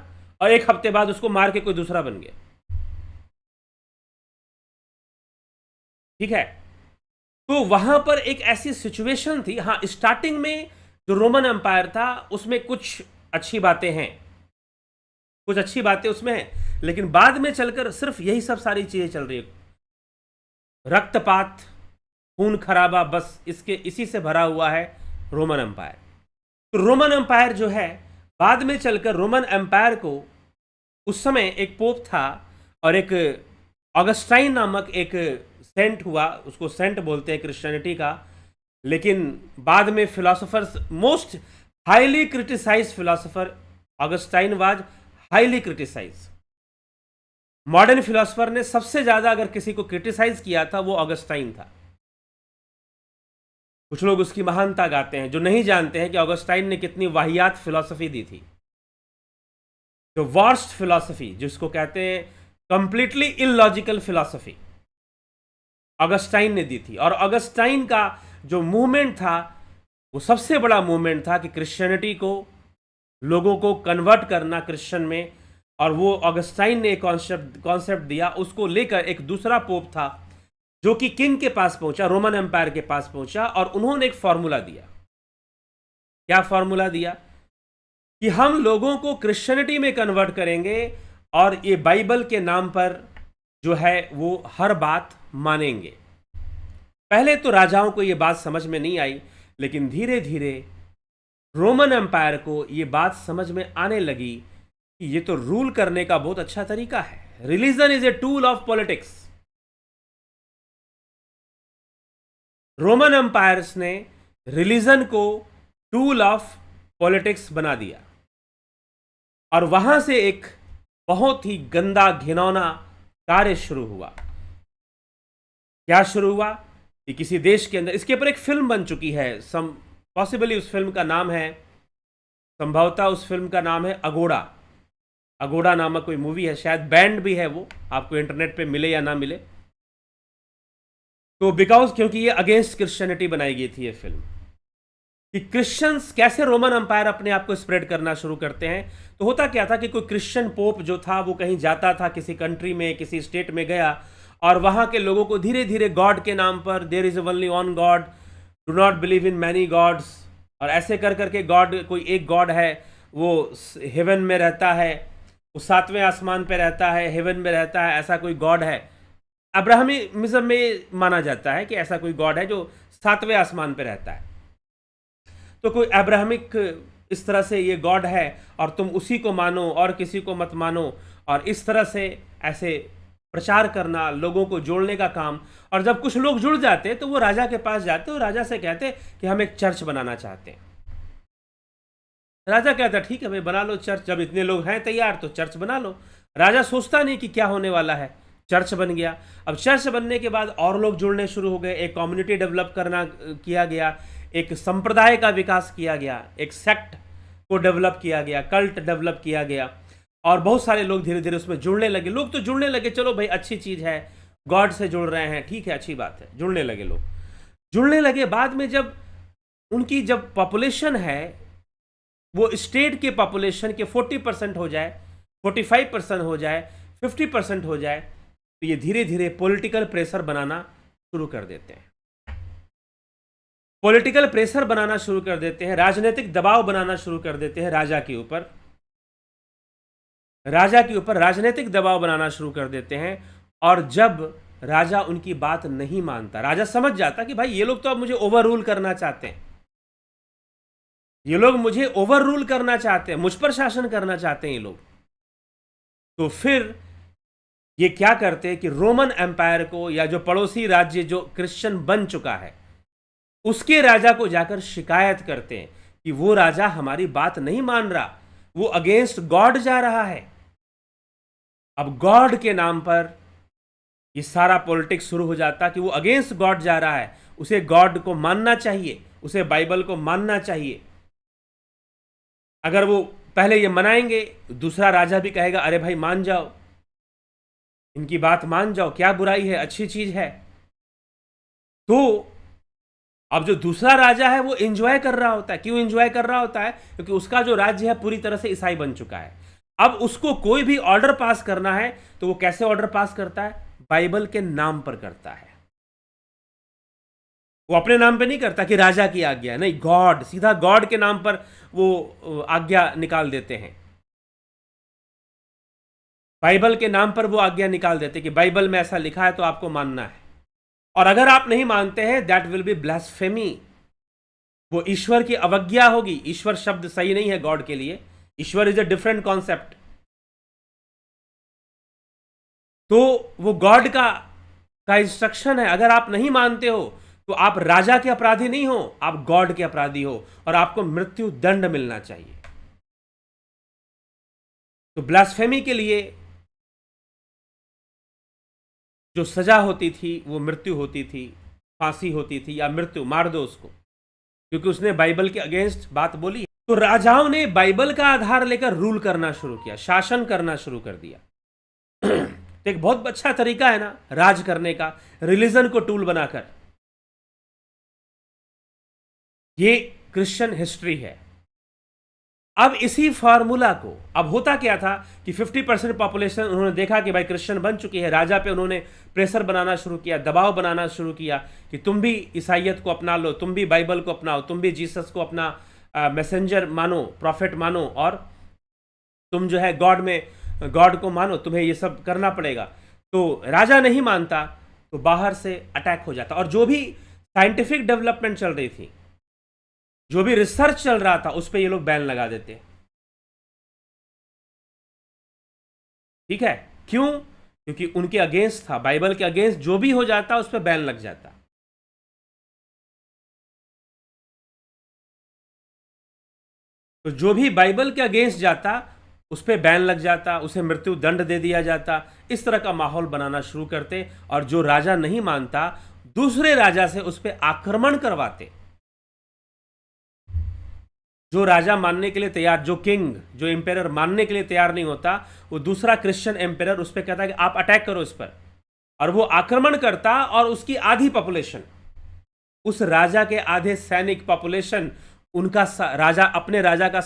Speaker 1: और 1 हफ्ते बाद उसको मार के कोई दूसरा बन गया। ठीक है, तो वहां पर एक ऐसी सिचुएशन थी। हाँ, स्टार्टिंग में जो रोमन एम्पायर था उसमें कुछ अच्छी बातें हैं, कुछ अच्छी बातें उसमें हैं, लेकिन बाद में चलकर सिर्फ यही सब सारी चीजें चल रही है। रक्तपात, खून खराबा, बस इसी से भरा हुआ है रोमन एम्पायर। तो रोमन एम्पायर जो है, बाद में चलकर रोमन एम्पायर को उस समय एक पोप था और एक ऑगस्टाइन नामक एक सेंट हुआ, उसको सेंट बोलते हैं क्रिश्चियनिटी का। लेकिन बाद में philosophers, most highly criticised philosopher Augustine was highly criticise. Modern philosopher ने सबसे ज्यादा अगर किसी को क्रिटिसाइज किया था वो ऑगस्टाइन था। कुछ लोग उसकी महानता गाते हैं, जो नहीं जानते हैं कि ऑगस्टाइन ने कितनी वाहियात फिलॉसफी दी थी। जो वर्स्ट फिलॉसफी, जिसको कहते हैं कंप्लीटली इलॉजिकल फिलॉसफी, ऑगस्टाइन ने दी थी। और ऑगस्टाइन का जो मूवमेंट था वो सबसे बड़ा मूवमेंट था कि क्रिश्चियनिटी को, लोगों को कन्वर्ट करना क्रिश्चियन में। और वो ऑगस्टाइन ने एक कॉन्सेप्ट दिया, उसको लेकर एक दूसरा पोप था जो कि किंग के पास पहुंचा, रोमन एम्पायर के पास पहुंचा, और उन्होंने एक फॉर्मूला दिया। क्या फॉर्मूला दिया? कि हम लोगों को क्रिश्चियनिटी में कन्वर्ट करेंगे और ये बाइबल के नाम पर जो है वो हर बात मानेंगे। पहले तो राजाओं को ये बात समझ में नहीं आई, लेकिन धीरे धीरे रोमन एम्पायर को ये बात समझ में आने लगी कि ये तो रूल करने का बहुत अच्छा तरीका है। Religion is a tool of politics. Roman empires ने रिलीजन को टूल ऑफ पॉलिटिक्स बना दिया, और वहां से एक बहुत ही गंदा घिनौना कार्य शुरू हुआ। क्या शुरू हुआ कि किसी देश के अंदर, इसके ऊपर एक फिल्म बन चुकी है, पॉसिबली उस फिल्म का नाम है, संभवतः उस फिल्म का नाम है अगोड़ा। अगोड़ा नामक कोई मूवी है, शायद बैंड भी है वो, आपको इंटरनेट पे मिले या ना मिले। तो क्योंकि ये अगेंस्ट क्रिश्चियनिटी बनाई गई थी ये फिल्म, कि क्रिश्चियंस कैसे रोमन एम्पायर अपने आप को स्प्रेड करना शुरू करते हैं। तो होता क्या था कि कोई क्रिश्चियन पोप जो था वो कहीं जाता था, किसी कंट्री में, किसी स्टेट में गया, और वहां के लोगों को धीरे धीरे गॉड के नाम पर, there is only one God, do not believe in many gods, और ऐसे कर करके गॉड, कोई एक गॉड है, वो हेवन में रहता है, वो सातवें आसमान पे रहता है, हेवन में रहता है, ऐसा कोई गॉड है। अब्राहमिज्म में माना जाता है कि ऐसा कोई गॉड है जो सातवें आसमान पे रहता है। तो कोई अब्राहमिक इस तरह से ये गॉड है, और तुम उसी को मानो और किसी को मत मानो, और इस तरह से ऐसे प्रचार करना, लोगों को जोड़ने का काम। और जब कुछ लोग जुड़ जाते तो वो राजा के पास जाते और राजा से कहते कि हम एक चर्च बनाना चाहते हैं। राजा कहता ठीक है भाई, बना लो चर्च, जब इतने लोग हैं तैयार तो चर्च बना लो। राजा सोचता नहीं कि क्या होने वाला है, चर्च बन गया। अब चर्च बनने के बाद और लोग जुड़ने शुरू हो गए, एक कम्युनिटी डेवलप किया गया, एक संप्रदाय का विकास किया गया, एक सेक्ट को डेवलप किया गया, कल्ट डेवलप किया गया, और बहुत सारे लोग धीरे धीरे उसमें जुड़ने लगे। लोग तो जुड़ने लगे, चलो भाई अच्छी चीज़ है, गॉड से जुड़ रहे हैं, ठीक है, अच्छी बात है, जुड़ने लगे लोग। जुड़ने लगे, बाद में जब उनकी जब पॉपुलेशन है वो स्टेट के पॉपुलेशन के 40% हो जाए, 45% हो जाए, 50% हो जाए, तो ये धीरे धीरे पॉलिटिकल प्रेशर बनाना शुरू कर देते हैं। पॉलिटिकल प्रेशर बनाना शुरू कर देते हैं, राजनीतिक दबाव बनाना शुरू कर देते हैं राजा के ऊपर, राजनीतिक दबाव बनाना शुरू कर देते हैं। और जब राजा उनकी बात नहीं मानता, राजा समझ जाता कि भाई ये लोग तो अब मुझे ओवर रूल करना चाहते हैं, ये लोग मुझे ओवर रूल करना चाहते हैं, मुझ पर शासन करना चाहते हैं ये लोग। तो फिर ये क्या करते हैं कि रोमन एम्पायर को, या जो पड़ोसी राज्य जो क्रिश्चियन बन चुका है, उसके राजा को जाकर शिकायत करते हैं कि वो राजा हमारी बात नहीं मान रहा, वो अगेंस्ट गॉड जा रहा है। अब गॉड के नाम पर ये सारा पॉलिटिक्स शुरू हो जाता कि वो अगेंस्ट गॉड जा रहा है, उसे गॉड को मानना चाहिए, उसे बाइबल को मानना चाहिए। अगर वो पहले ये मनाएंगे, दूसरा राजा भी कहेगा अरे भाई मान जाओ, इनकी बात मान जाओ, क्या बुराई है, अच्छी चीज है। तो अब जो दूसरा राजा है वो एंजॉय कर रहा होता है। क्यों एंजॉय कर रहा होता है? क्योंकि उसका जो राज्य है पूरी तरह से ईसाई बन चुका है। अब उसको कोई भी ऑर्डर पास करना है तो वो कैसे ऑर्डर पास करता है? बाइबल के नाम पर करता है। वो अपने नाम पे नहीं करता कि राजा की आज्ञा है, नहीं, गॉड, सीधा गॉड के नाम पर वो आज्ञा निकाल देते हैं। बाइबल के नाम पर वो आज्ञा निकाल देते कि बाइबल में ऐसा लिखा है तो आपको मानना है, और अगर आप नहीं मानते हैं दैट विल बी ब्लास्फेमी, वो ईश्वर की अवज्ञा होगी। ईश्वर शब्द सही नहीं है गॉड के लिए, ईश्वर इज अ डिफरेंट कॉन्सेप्ट। तो वो गॉड का इंस्ट्रक्शन है, अगर आप नहीं मानते हो तो आप राजा के अपराधी नहीं हो, आप गॉड के अपराधी हो, और आपको मृत्यु दंड मिलना चाहिए। तो ब्लास्फेमी के लिए जो सजा होती थी वो मृत्यु होती थी, फांसी होती थी, या मृत्यु, मार दो उसको, क्योंकि उसने बाइबल के अगेंस्ट बात बोली। तो राजाओं ने बाइबल का आधार लेकर रूल करना शुरू किया, शासन करना शुरू कर दिया। तो एक बहुत अच्छा तरीका है ना राज करने का, रिलीजन को टूल बनाकर। ये क्रिश्चियन हिस्ट्री है। अब इसी फार्मूला को, अब होता क्या था कि 50% पॉपुलेशन उन्होंने देखा कि भाई क्रिश्चियन बन चुकी है, राजा पे उन्होंने प्रेशर बनाना शुरू किया, दबाव बनाना शुरू किया कि तुम भी ईसाइयत को अपना लो, तुम भी बाइबल को अपनाओ, तुम भी जीसस को अपना मैसेंजर मानो, प्रॉफिट मानो, और तुम जो है गॉड को मानो, तुम्हें ये सब करना पड़ेगा। तो राजा नहीं मानता तो बाहर से अटैक हो जाता, और जो भी साइंटिफिक डेवलपमेंट चल रही थी, जो भी रिसर्च चल रहा था, उस पर ये लोग बैन लगा देते। ठीक है, क्यों? क्योंकि उनके अगेंस्ट था, बाइबल के अगेंस्ट जो भी हो जाता उस पर बैन लग जाता। तो जो भी बाइबल के अगेंस्ट जाता उस पर बैन लग जाता, उसे मृत्यु दंड दे दिया जाता। इस तरह का माहौल बनाना शुरू करते, और जो राजा नहीं मानता दूसरे राजा से उस पर आक्रमण करवाते। जो राजा मानने के लिए तैयार, जो किंग, जो एम्पेरर मानने के लिए तैयार नहीं होता, वो दूसरा क्रिश्चियन एम्पेरर उस पर कहता है कि आप अटैक करो इस पर, और वो आक्रमण करता, और उसकी आधी पॉपुलेशन, उस राजा के आधे सैनिक पॉपुलेशन, उनका राजा अपने राजा का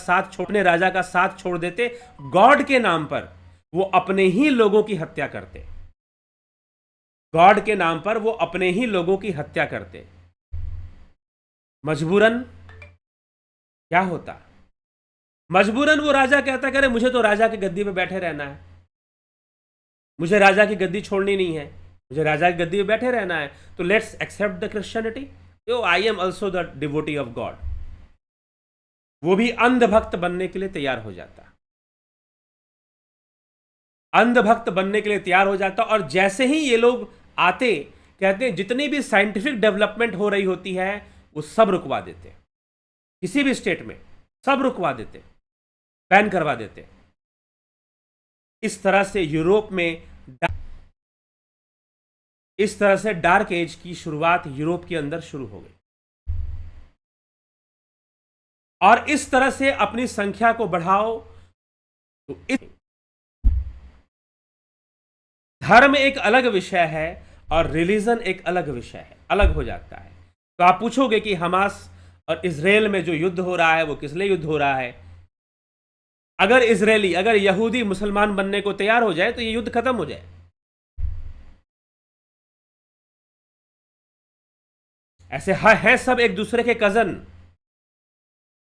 Speaker 1: साथ छोड़ देते। गॉड के नाम पर वो अपने ही लोगों की हत्या करते, गॉड के नाम पर वो अपने ही लोगों की हत्या करते। मजबूरन क्या होता? मजबूरन वो राजा कहता करे मुझे तो राजा की गद्दी पे बैठे रहना है, मुझे राजा की गद्दी छोड़नी नहीं है, मुझे राजा की गद्दी पे बैठे रहना है, तो let's accept the Christianity, yo I am also the devotee of God. वो भी अंधभक्त बनने के लिए तैयार हो जाता, अंधभक्त बनने के लिए तैयार हो जाता। और जैसे ही ये लोग आते, कहते हैं जितनी भी साइंटिफिक डेवलपमेंट हो रही होती है वो सब रुकवा देते, किसी भी स्टेट में सब रुकवा देते, बैन करवा देते। इस तरह से यूरोप में, इस तरह से डार्क एज की शुरुआत यूरोप के अंदर शुरू हो गई, और इस तरह से अपनी संख्या को बढ़ाओ। तो धर्म एक अलग विषय है और रिलीजन एक अलग विषय है, अलग हो जाता है। तो आप पूछोगे कि हमास और इजराइल में जो युद्ध हो रहा है वो किस लिए युद्ध हो रहा है? अगर इजरायली, अगर यहूदी मुसलमान बनने को तैयार हो जाए तो ये युद्ध खत्म हो जाए। ऐसे है सब एक दूसरे के cousin,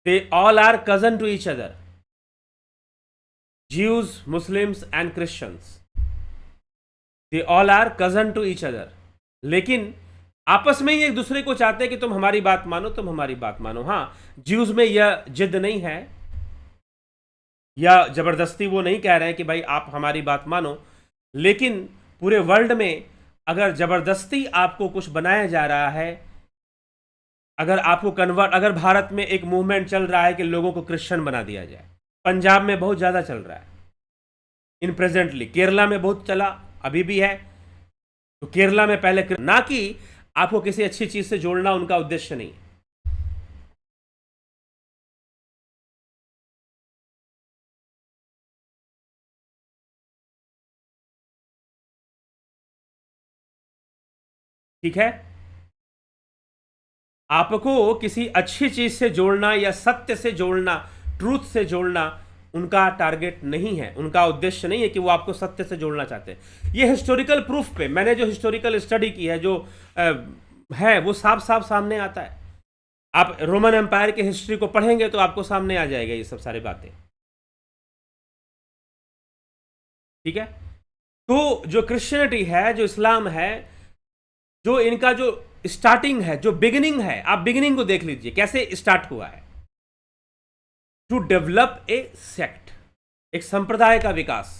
Speaker 1: they all are cousin to each other, Jews, Muslims and Christians, they all are cousin to each other. लेकिन आपस में ही एक दूसरे को चाहते हैं कि तुम हमारी बात मानो, तुम हमारी बात मानो। हां, ज्यूज में यह जिद नहीं है, या जबरदस्ती वो नहीं कह रहे हैं कि भाई आप हमारी बात मानो, लेकिन पूरे वर्ल्ड में अगर जबरदस्ती आपको कुछ बनाया जा रहा है, अगर आपको अगर भारत में एक मूवमेंट चल रहा है कि लोगों को क्रिश्चियन बना दिया जाए, पंजाब में बहुत ज्यादा चल रहा है इन प्रेजेंटली, केरला में बहुत चला, अभी भी है। तो केरला में पहले, ना कि आपको किसी अच्छी चीज से जोड़ना उनका उद्देश्य नहीं। ठीक है, आपको किसी अच्छी चीज से जोड़ना या सत्य से जोड़ना, ट्रूथ से जोड़ना उनका टारगेट नहीं है, उनका उद्देश्य नहीं है कि वो आपको सत्य से जोड़ना चाहते हैं। ये हिस्टोरिकल प्रूफ पे, मैंने जो हिस्टोरिकल स्टडी की है, जो है वो साफ साफ सामने आता है। आप रोमन एम्पायर की हिस्ट्री को पढ़ेंगे तो आपको सामने आ जाएगा ये सब सारी बातें। ठीक है, तो जो क्रिश्चियनिटी है, जो इस्लाम है, जो इनका जो स्टार्टिंग है, जो बिगिनिंग है, आप बिगिनिंग को देख लीजिए कैसे स्टार्ट हुआ है। टू डेवलप ए सेक्ट, एक संप्रदाय का विकास।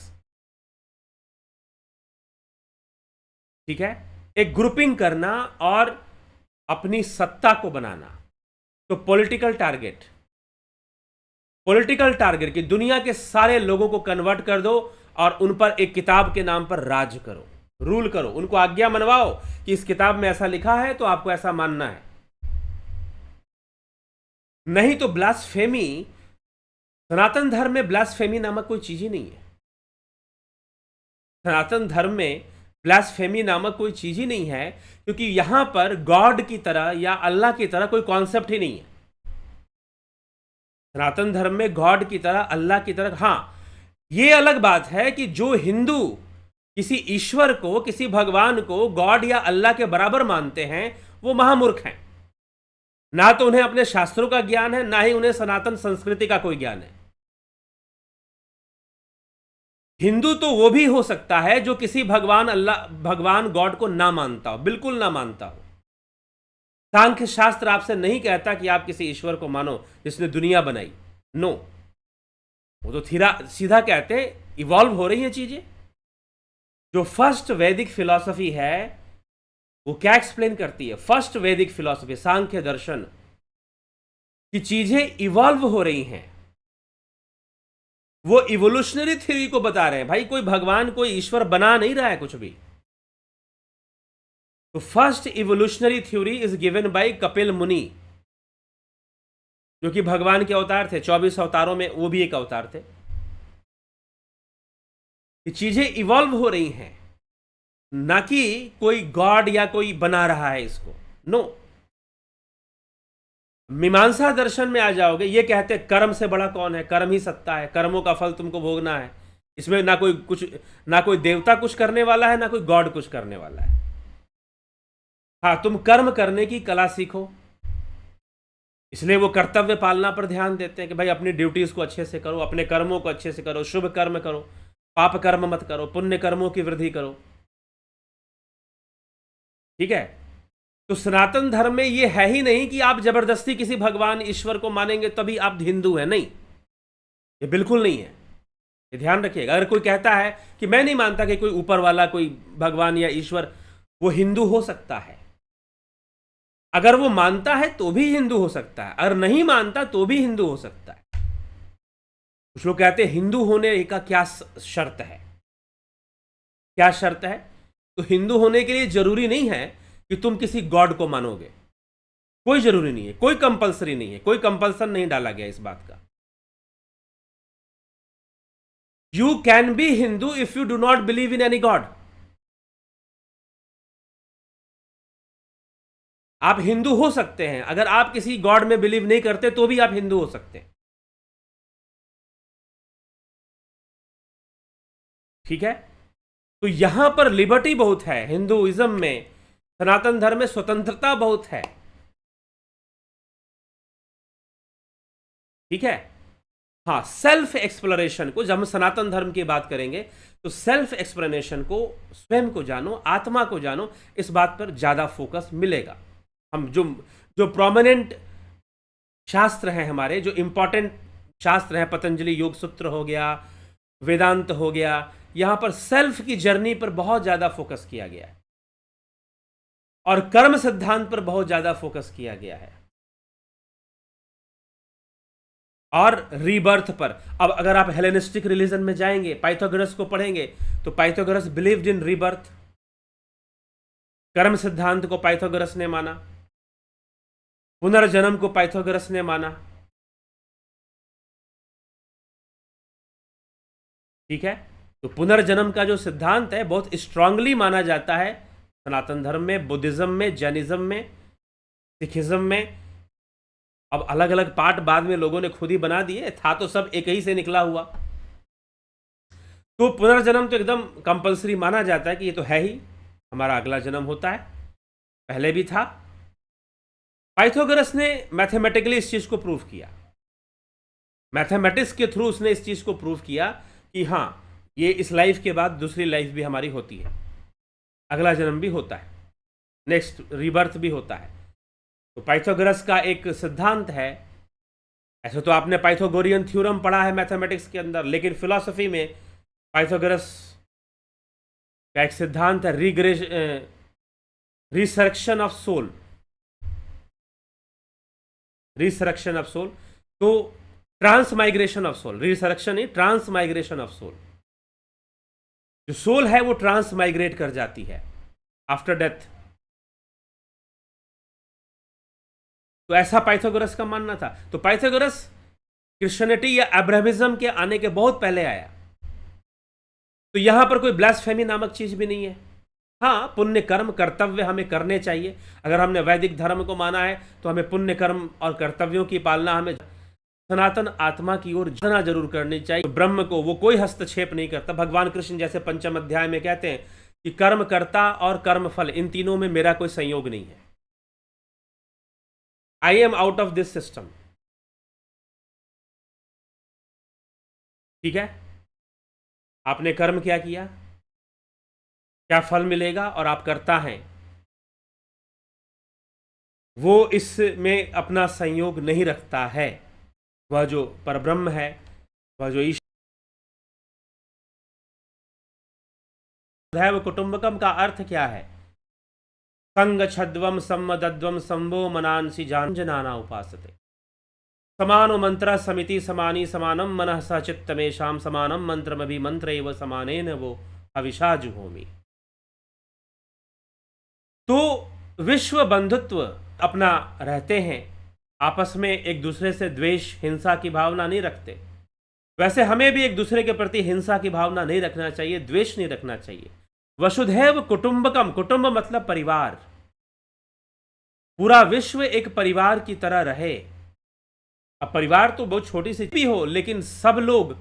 Speaker 1: ठीक है, एक ग्रुपिंग करना और अपनी सत्ता को बनाना। तो पॉलिटिकल टारगेट, पॉलिटिकल टारगेट कि दुनिया के सारे लोगों को कन्वर्ट कर दो और उन पर एक किताब के नाम पर राज करो, रूल करो, उनको आज्ञा मनवाओ कि इस किताब में ऐसा लिखा है तो आपको ऐसा मानना है। नहीं तो ब्लास्फेमी, सनातन धर्म में ब्लास्फेमी नामक कोई चीज ही नहीं है। सनातन धर्म में ब्लास्फेमी नामक कोई चीज ही नहीं है, क्योंकि यहां पर गॉड की तरह या अल्लाह की तरह कोई कॉन्सेप्ट ही नहीं है। सनातन धर्म में गॉड की तरह, अल्लाह की तरह, हां यह अलग बात है कि जो हिंदू किसी ईश्वर को, किसी भगवान को गॉड या अल्लाह के बराबर मानते हैं, वो महामूर्ख हैं। ना तो उन्हें अपने शास्त्रों का ज्ञान है, ना ही उन्हें सनातन संस्कृति का कोई ज्ञान है। हिंदू तो वो भी हो सकता है जो किसी भगवान, अल्लाह, भगवान गॉड को ना मानता हो, बिल्कुल ना मानता हो। सांख्य शास्त्र आपसे नहीं कहता कि आप किसी ईश्वर को मानो जिसने दुनिया बनाई, नो। वो तो सीधा कहते हैं इवॉल्व हो रही हैं चीजें। जो फर्स्ट वैदिक फिलॉसफी है वो क्या एक्सप्लेन करती है? फर्स्ट वैदिक फिलॉसफी, सांख्य दर्शन, की चीजें इवॉल्व हो रही हैं। वो इवोल्यूशनरी थ्योरी को बता रहे हैं। भाई कोई भगवान, कोई ईश्वर बना नहीं रहा है कुछ भी। तो first evolutionary theory is given by Kapil मुनि, जो कि भगवान के अवतार थे। 24 अवतारों में वो भी एक अवतार थे। ये चीजें इवॉल्व हो रही हैं, ना कि कोई गॉड या कोई बना रहा है इसको, नो। मीमांसा दर्शन में आ जाओगे, ये कहते हैं कर्म से बड़ा कौन है, कर्म ही सत्ता है, कर्मों का फल तुमको भोगना है। इसमें ना कोई कुछ, ना कोई देवता कुछ करने वाला है, ना कोई गॉड कुछ करने वाला है। हाँ, तुम कर्म करने की कला सीखो, इसलिए वो कर्तव्य पालना पर ध्यान देते हैं कि भाई अपनी ड्यूटीज को अच्छे से करो, अपने कर्मों को अच्छे से करो, शुभ कर्म करो, पाप कर्म मत करो, पुण्य कर्मों की वृद्धि करो। ठीक है। तो सनातन धर्म में ये है ही नहीं कि आप जबरदस्ती किसी भगवान, ईश्वर को मानेंगे तभी आप हिंदू हैं, नहीं, ये बिल्कुल नहीं है। ये ध्यान रखिएगा। अगर कोई कहता है कि मैं नहीं मानता कि कोई ऊपर वाला, कोई भगवान या ईश्वर, वो हिंदू हो सकता है। अगर वो मानता है तो भी हिंदू हो सकता है, अगर नहीं मानता तो भी हिंदू हो सकता है। कुछ लोग कहते हैं हिंदू होने का क्या शर्त है, क्या शर्त है? तो हिंदू होने के लिए जरूरी नहीं है कि तुम किसी गॉड को मानोगे, कोई जरूरी नहीं है, कोई कंपलसरी नहीं है, कोई कंपल्सन नहीं डाला गया इस बात का। You can be Hindu if you do not believe in any God. आप हिंदू हो सकते हैं, अगर आप किसी गॉड में बिलीव नहीं करते तो भी आप हिंदू हो सकते हैं। ठीक है। तो यहां पर लिबर्टी बहुत है हिंदुइज्म में, सनातन धर्म में स्वतंत्रता बहुत है। ठीक है। हाँ, सेल्फ एक्सप्लोरेशन को, जब हम सनातन धर्म की बात करेंगे तो सेल्फ एक्सप्लेनेशन को, स्वयं को जानो, आत्मा को जानो, इस बात पर ज्यादा फोकस मिलेगा। हम जो जो प्रोमिनेंट शास्त्र हैं हमारे, जो इंपॉर्टेंट शास्त्र हैं, पतंजलि योग सूत्र हो गया, वेदांत हो गया, यहां पर सेल्फ की जर्नी पर बहुत ज्यादा फोकस किया गया है और कर्म सिद्धांत पर बहुत ज्यादा फोकस किया गया है और रीबर्थ पर। अब अगर आप हेलेनिस्टिक रिलीजन में जाएंगे, पाइथागोरस को पढ़ेंगे, तो पाइथागोरस बिलीव्ड इन रीबर्थ। कर्म सिद्धांत को पाइथागोरस ने माना, पुनर्जन्म को पाइथागोरस ने माना। ठीक है। तो पुनर्जन्म का जो सिद्धांत है बहुत स्ट्रांगली माना जाता है सनातन धर्म में, बुद्धिज्म में, जैनिज्म में, सिखिज्म में। अब अलग अलग पार्ट बाद में लोगों ने खुद ही बना दिए, था तो सब एक ही से निकला हुआ। तो पुनर्जन्म तो एकदम कंपलसरी माना जाता है कि ये तो है ही, हमारा अगला जन्म होता है, पहले भी था। पाइथागोरस ने मैथमेटिकली इस चीज को प्रूव किया, मैथमेटिक्स के थ्रू उसने इस चीज को प्रूव किया कि हाँ, ये इस लाइफ के बाद दूसरी लाइफ भी हमारी होती है, अगला जन्म भी होता है, नेक्स्ट रीबर्थ भी होता है। तो पाइथागोरस का एक सिद्धांत है। ऐसे तो आपने पाइथागोरियन थ्योरम पढ़ा है मैथमेटिक्स के अंदर, लेकिन फिलॉसफी में पाइथागोरस का एक सिद्धांत है resurrection of soul, resurrection of soul. तो ट्रांसमाइग्रेशन ऑफ सोल, रिसरेक्शन नहीं, ट्रांसमाइग्रेशन ऑफ सोल। जो सोल है वो ट्रांसमाइग्रेट कर जाती है आफ्टर डेथ। तो ऐसा पाइथागोरस का मानना था। तो पाइथागोरस क्रिश्चियनिटी या अब्राहमिज्म के आने के बहुत पहले आया। तो यहां पर कोई ब्लास्फेमी नामक चीज भी नहीं है। हाँ, पुण्य कर्म कर्तव्य हमें करने चाहिए। अगर हमने वैदिक धर्म को माना है तो हमें पुण्य कर्म और कर्तव्यों की पालना, हमें सनातन आत्मा की ओर जाना जरूर करनी चाहिए। तो ब्रह्म को वो कोई हस्तक्षेप नहीं करता। भगवान कृष्ण जैसे पंचम अध्याय में कहते हैं कि कर्म कर्ता और कर्म फल, इन तीनों में मेरा कोई संयोग नहीं है। I am out of this system. ठीक है, आपने कर्म क्या किया, क्या फल मिलेगा, और आप करता हैं, वो इसमें अपना संयोग नहीं रखता है। वह जो परब्रह्म है, वह जो ईश्वर। दैव कुटुंबकम का अर्थ क्या है? संग छद्वम सम्मदद्वम संभो मनांसी जानजनाना उपासते समानो मंत्र समिति समानी समानम मनः स चित्तमेषाम समानम मंत्रमभि मंत्र एव समानेन वो हविषा जुहोमि। तो विश्व बंधुत्व अपना रहते हैं, आपस में एक दूसरे से द्वेष हिंसा की भावना नहीं रखते। वैसे हमें भी एक दूसरे के प्रति हिंसा की भावना नहीं रखना चाहिए, द्वेष नहीं रखना चाहिए। वसुधैव कुटुंबकम, कुटुंब मतलब परिवार। पूरा विश्व एक परिवार की तरह रहे। अब परिवार तो बहुत छोटी सी भी हो, लेकिन सब लोग,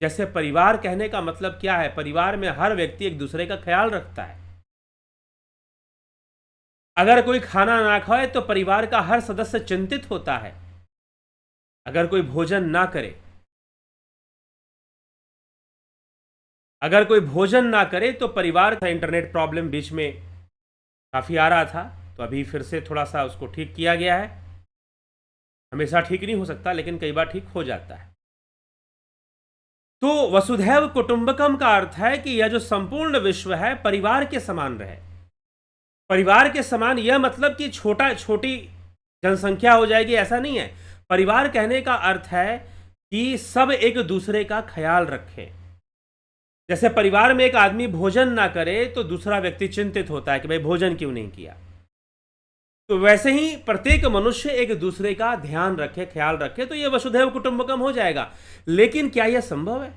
Speaker 1: जैसे परिवार कहने का मतलब क्या है, परिवार में हर व्यक्ति एक दूसरे का ख्याल रखता है। अगर कोई खाना ना खाए तो परिवार का हर सदस्य चिंतित होता है। अगर कोई भोजन ना करे, अगर कोई भोजन ना करे तो परिवार का इंटरनेट प्रॉब्लम बीच में काफी आ रहा था, तो अभी फिर से थोड़ा सा उसको ठीक किया गया है। हमेशा ठीक नहीं हो सकता, लेकिन कई बार ठीक हो जाता है। तो वसुधैव कुटुंबकम का अर्थ है कि यह जो संपूर्ण विश्व है परिवार के समान रहे। परिवार के समान यह मतलब कि छोटी जनसंख्या हो जाएगी, ऐसा नहीं है। परिवार कहने का अर्थ है कि सब एक दूसरे का ख्याल रखें। जैसे परिवार में एक आदमी भोजन ना करे तो दूसरा व्यक्ति चिंतित होता है कि भाई भोजन क्यों नहीं किया। तो वैसे ही प्रत्येक मनुष्य एक दूसरे का ध्यान रखे, ख्याल रखे, तो यह वसुधैव कुटुंबकम हो जाएगा। लेकिन क्या यह संभव है?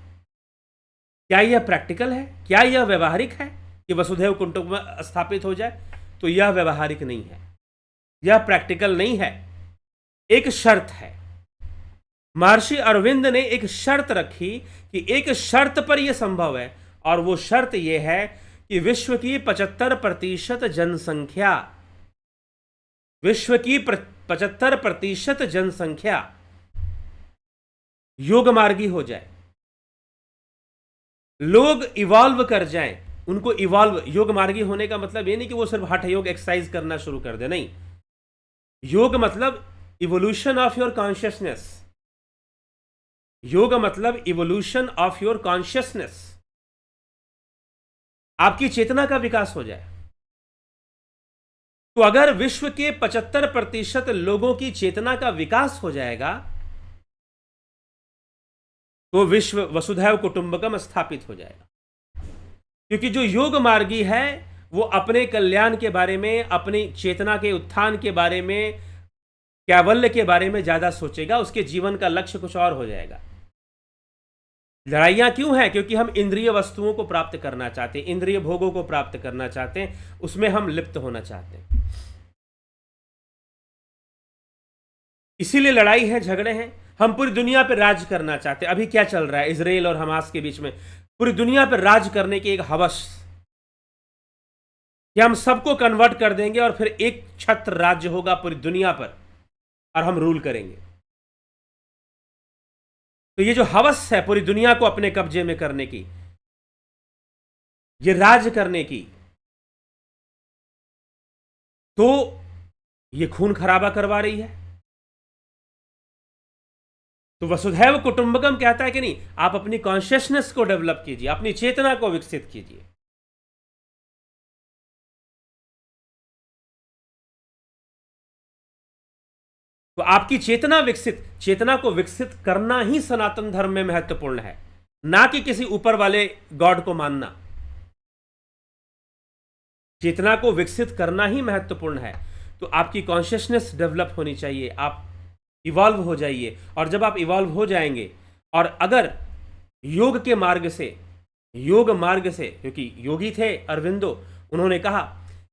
Speaker 1: क्या यह प्रैक्टिकल है? क्या यह व्यवहारिक है कि वसुधैव कुटुंबकम स्थापित हो जाए? तो यह व्यवहारिक नहीं है, यह प्रैक्टिकल नहीं है। एक शर्त है। महर्षि अरविंद ने एक शर्त रखी कि एक शर्त पर यह संभव है, और वो शर्त यह है कि विश्व की 75% जनसंख्या, विश्व की 75% जनसंख्या योग मार्गी हो जाए, लोग इवॉल्व कर जाएं। उनको इवॉल्व, योग मार्गी होने का मतलब ये नहीं कि वो सिर्फ हठ योग एक्सरसाइज करना शुरू कर दे, नहीं। योग मतलब इवोल्यूशन ऑफ योर कॉन्शियसनेस। योग मतलब इवोल्यूशन ऑफ योर कॉन्शियसनेस। आपकी चेतना का विकास हो जाए। तो अगर विश्व के 75% लोगों की चेतना का विकास हो जाएगा तो विश्व वसुधैव कुटुंबकम स्थापित हो जाएगा। क्योंकि जो योग मार्गी है वो अपने कल्याण के बारे में, अपनी चेतना के उत्थान के बारे में, कैवल्य के बारे में ज्यादा सोचेगा। उसके जीवन का लक्ष्य कुछ और हो जाएगा। लड़ाइयां क्यों हैं? क्योंकि हम इंद्रिय वस्तुओं को प्राप्त करना चाहते हैं, इंद्रिय भोगों को प्राप्त करना चाहते हैं, उसमें हम लिप्त होना चाहते हैं। इसीलिए लड़ाई है, झगड़े हैं। हम पूरी दुनिया पर राज करना चाहते हैं। अभी क्या चल रहा है इजराइल और हमास के बीच में? पूरी दुनिया पर राज करने की एक हवस कि हम सबको कन्वर्ट कर देंगे और फिर एक छत्र राज्य होगा पूरी दुनिया पर और हम रूल करेंगे। तो ये जो हवस है पूरी दुनिया को अपने कब्जे में करने की, ये राज करने की, तो ये खून खराबा करवा रही है। तो वसुधैव कुटुंबकम कहता है कि नहीं, आप अपनी कॉन्शियसनेस को डेवलप कीजिए, अपनी चेतना को विकसित कीजिए। तो आपकी चेतना को विकसित करना ही सनातन धर्म में महत्वपूर्ण है, ना कि किसी ऊपर वाले गॉड को मानना। चेतना को विकसित करना ही महत्वपूर्ण है। तो आपकी कॉन्शियसनेस डेवलप होनी चाहिए, आप इवॉल्व हो जाइए। और जब आप इवॉल्व हो जाएंगे, और अगर योग मार्ग से, क्योंकि योगी थे अरविंदो, उन्होंने कहा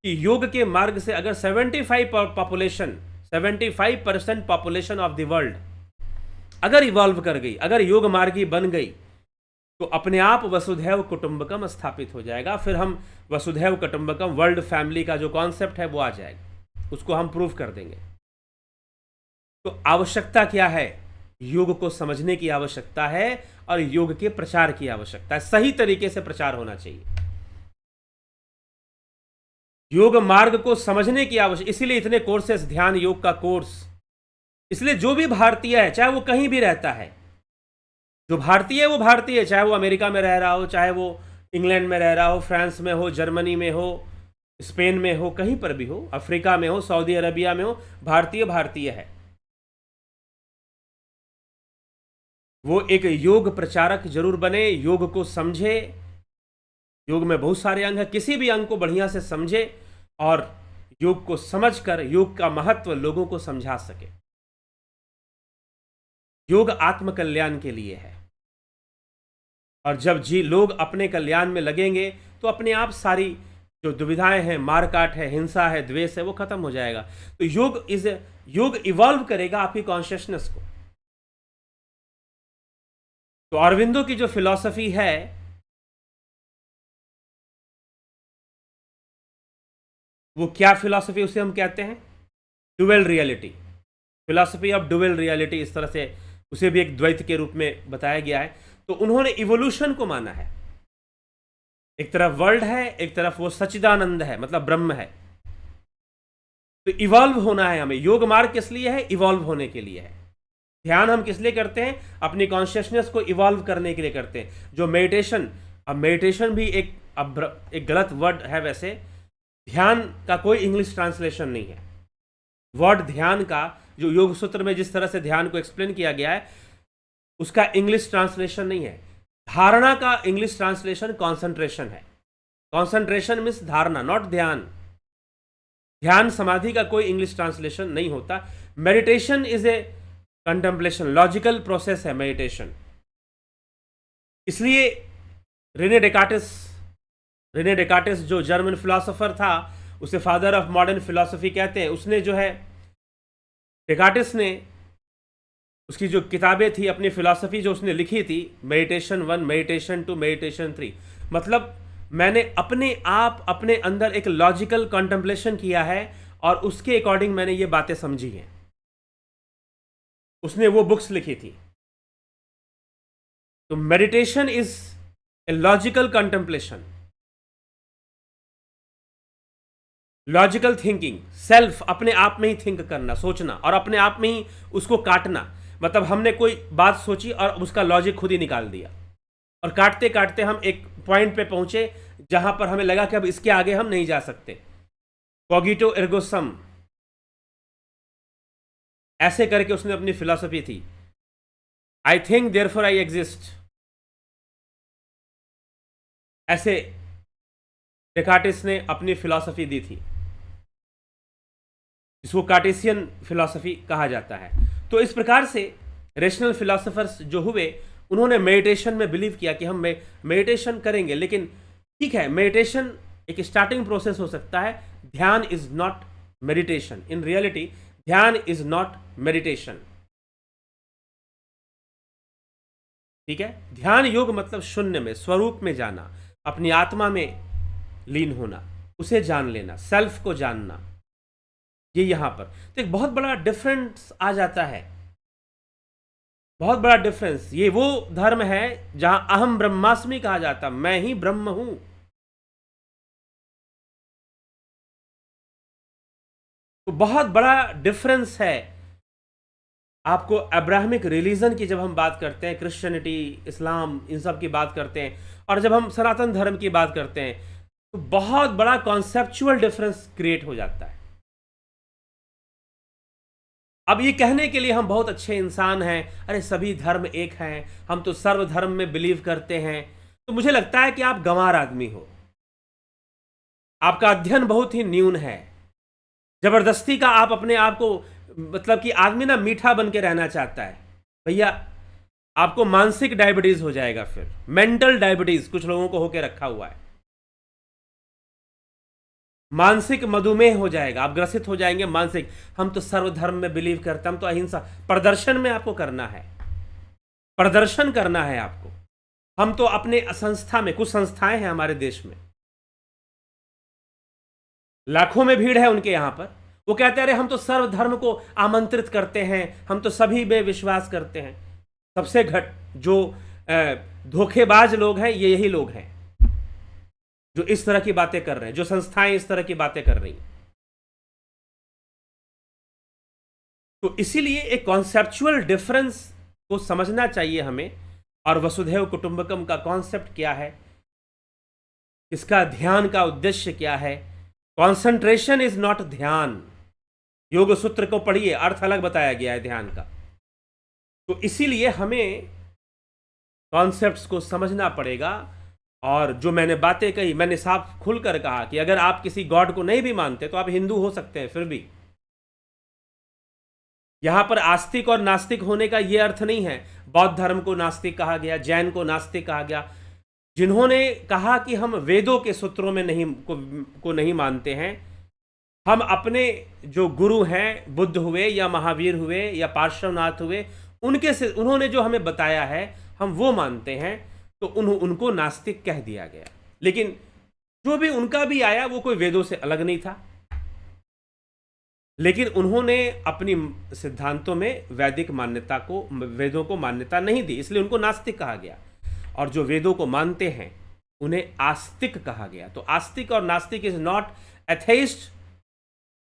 Speaker 1: कि योग के मार्ग से अगर 75% पॉपुलेशन ऑफ द वर्ल्ड अगर इवॉल्व कर गई, अगर योग मार्गी बन गई, तो अपने आप वसुधैव कुटुंबकम स्थापित हो जाएगा। फिर हम वसुधैव कुटुंबकम, वर्ल्ड फैमिली का जो कॉन्सेप्ट है वो आ जाएगा, उसको हम प्रूव कर देंगे। तो आवश्यकता क्या है? योग को समझने की आवश्यकता है और योग के प्रचार की आवश्यकता है। सही तरीके से प्रचार होना चाहिए, योग मार्ग को समझने की आवश्यकता। इसीलिए इतने कोर्सेस, ध्यान योग का कोर्स। इसलिए जो भी भारतीय है, चाहे वो कहीं भी रहता है, जो भारतीय है वो भारतीय है, चाहे वो अमेरिका में रह रहा हो, चाहे वो इंग्लैंड में रह रहा हो, फ्रांस में हो, जर्मनी में हो, स्पेन में हो, कहीं पर भी हो, अफ्रीका में हो, सऊदी अरबिया में हो, भारतीय भारतीय है। वो एक योग प्रचारक जरूर बने, योग को समझे। योग में बहुत सारे अंग हैं, किसी भी अंग को बढ़िया से समझे और योग को समझकर योग का महत्व लोगों को समझा सके। योग आत्म कल्याण के लिए है, और जब लोग अपने कल्याण में लगेंगे तो अपने आप सारी जो दुविधाएं हैं, मारकाट है, हिंसा है, द्वेष है, वो खत्म हो जाएगा। तो योग इवॉल्व करेगा आपकी कॉन्शियसनेस को। तो अरविंदो की जो फिलॉसफी है, वो क्या फिलॉसफी, उसे हम कहते हैं dual reality, philosophy of dual reality. इस तरह से उसे भी एक द्वैत के रूप में बताया गया है। तो उन्होंने इवोल्यूशन को माना है, एक तरफ वर्ल्ड है, एक तरफ वो सच्चिदानंद है, मतलब ब्रह्म है। तो इवॉल्व होना है हमें। योग मार्ग किस लिए है? इवॉल्व होने के लिए है। ध्यान हम किस लिए करते हैं? अपनी कॉन्शियसनेस को इवॉल्व करने के लिए करते हैं। जो मेडिटेशन, अब मेडिटेशन भी एक गलत वर्ड है वैसे। ध्यान का कोई इंग्लिश ट्रांसलेशन नहीं है। वर्ड ध्यान का, जो योग सूत्र में जिस तरह से ध्यान को एक्सप्लेन किया गया है, उसका इंग्लिश ट्रांसलेशन नहीं है। धारणा का इंग्लिश ट्रांसलेशन कॉन्सेंट्रेशन है। कॉन्सेंट्रेशन मीन्स धारणा, नॉट ध्यान। ध्यान समाधि का कोई इंग्लिश ट्रांसलेशन नहीं होता। Meditation is a contemplation, logical process है मेडिटेशन। इसलिए रेने डेकार्टिस जो जर्मन फिलोसोफर था, उसे फादर ऑफ मॉडर्न फिलोसफी कहते हैं। उसने जो है, डेकार्टिस ने उसकी जो किताबें थी, अपनी फिलॉसफी जो उसने लिखी थी, मेडिटेशन 1, मेडिटेशन 2, मेडिटेशन 3, मतलब मैंने अपने आप अपने अंदर एक लॉजिकल कॉन्टेम्पलेशन किया है और उसके अकॉर्डिंग मैंने ये बातें समझी हैं। उसने वो बुक्स लिखी थी। तो meditation is a logical contemplation, logical thinking, self, अपने आप में ही थिंक करना, सोचना और अपने आप में ही उसको काटना। मतलब हमने कोई बात सोची और उसका लॉजिक खुद ही निकाल दिया, और काटते काटते हम एक पॉइंट पे पहुंचे जहां पर हमें लगा कि अब इसके आगे हम नहीं जा सकते। कॉगिटो एर्गो सम, ऐसे करके उसने अपनी फिलॉसफी थी। I think therefore I exist, ऐसे डेकार्टिस ने अपनी फिलॉसफी दी थी, इसको कार्टेशियन फिलॉसफी कहा जाता है। तो इस प्रकार से रेशनल फिलोसोफर्स जो हुए, उन्होंने मेडिटेशन में बिलीव किया कि हम मेडिटेशन करेंगे, लेकिन ठीक है, मेडिटेशन एक स्टार्टिंग प्रोसेस हो सकता है। ध्यान is not meditation. In reality ध्यान इज नॉट मेडिटेशन। ठीक है, ध्यान योग मतलब शून्य में, स्वरूप में जाना, अपनी आत्मा में लीन होना, उसे जान लेना, सेल्फ को जानना, ये यहां पर तो एक बहुत बड़ा डिफरेंस आ जाता है, बहुत बड़ा डिफरेंस। ये वो धर्म है जहां अहम ब्रह्मास्मि कहा जाता, मैं ही ब्रह्म हूं। तो बहुत बड़ा डिफरेंस है। आपको अब्राहमिक रिलीजन की जब हम बात करते हैं, क्रिश्चियनिटी, इस्लाम, इन सब की बात करते हैं, और जब हम सनातन धर्म की बात करते हैं, तो बहुत बड़ा कॉन्सेप्चुअल डिफरेंस क्रिएट हो जाता है। अब ये कहने के लिए हम बहुत अच्छे इंसान हैं, अरे सभी धर्म एक हैं, हम तो सर्वधर्म में बिलीव करते हैं, तो मुझे लगता है कि आप गंवार आदमी हो, आपका अध्ययन बहुत ही न्यून है। जबरदस्ती का आप अपने आप को, मतलब कि आदमी ना मीठा बन के रहना चाहता है, भैया आपको मानसिक डायबिटीज हो जाएगा, फिर मेंटल डायबिटीज कुछ लोगों को होके रखा हुआ है, मानसिक मधुमेह हो जाएगा, आप ग्रसित हो जाएंगे मानसिक। हम तो सर्वधर्म में बिलीव करते हैं, हम तो अहिंसा, प्रदर्शन में आपको करना है, प्रदर्शन करना है आपको। हम तो अपने संस्था में, कुछ संस्थाएं हैं हमारे देश में, लाखों में भीड़ है उनके यहां पर, वो कहते हैं अरे हम तो सर्वधर्म को आमंत्रित करते हैं, हम तो सभी में विश्वास करते हैं। सबसे घट जो धोखेबाज लोग हैं, ये यही लोग हैं जो इस तरह की बातें कर रहे हैं, जो संस्थाएं इस तरह की बातें कर रही हैं। तो इसीलिए एक कॉन्सेप्चुअल डिफरेंस को समझना चाहिए हमें, और वसुधैव कुटुंबकम का कॉन्सेप्ट क्या है, इसका ध्यान का उद्देश्य क्या है। कॉन्सेंट्रेशन इज नॉट ध्यान, योग सूत्र को पढ़िए, अर्थ अलग बताया गया है ध्यान का। तो इसीलिए हमें कॉन्सेप्ट्स को समझना पड़ेगा। और जो मैंने बातें कही, मैंने साफ खुलकर कहा कि अगर आप किसी गॉड को नहीं भी मानते तो आप हिंदू हो सकते हैं फिर भी। यहां पर आस्तिक और नास्तिक होने का यह अर्थ नहीं है, बौद्ध धर्म को नास्तिक कहा गया, जैन को नास्तिक कहा गया। जिन्होंने कहा कि हम वेदों के सूत्रों में को नहीं मानते हैं, हम अपने जो गुरु हैं, बुद्ध हुए या महावीर हुए या पार्श्वनाथ हुए, उनके से उन्होंने जो हमें बताया है हम वो मानते हैं, तो उनको नास्तिक कह दिया गया। लेकिन जो भी उनका भी आया वो कोई वेदों से अलग नहीं था, लेकिन उन्होंने अपनी सिद्धांतों में वैदिक मान्यता को, वेदों को मान्यता नहीं दी, इसलिए उनको नास्तिक कहा गया। और जो वेदों को मानते हैं उन्हें आस्तिक कहा गया। तो आस्तिक और नास्तिक इज नॉट एथेइस्ट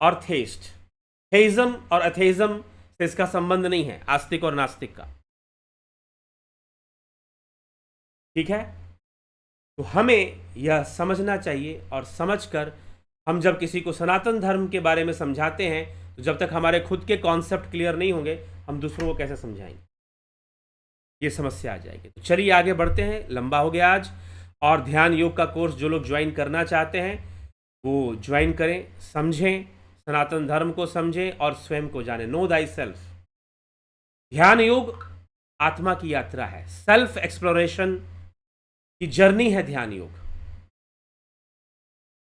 Speaker 1: और थेइस्ट, थेइज्म और अथेइज्म से इसका संबंध नहीं है, आस्तिक और नास्तिक का। ठीक है, तो हमें यह समझना चाहिए, और समझकर हम जब किसी को सनातन धर्म के बारे में समझाते हैं, तो जब तक हमारे खुद के कॉन्सेप्ट क्लियर नहीं होंगे, हम दूसरों को कैसे समझाएंगे, ये समस्या आ जाएगी। तो चलिए आगे बढ़ते हैं, लंबा हो गया आज। और ध्यान योग का कोर्स जो लोग ज्वाइन करना चाहते हैं वो ज्वाइन करें, समझें, सनातन धर्म को समझें और स्वयं को जानें। No thy self. ध्यान योग आत्मा की यात्रा है, सेल्फ एक्सप्लोरेशन की जर्नी है ध्यान योग,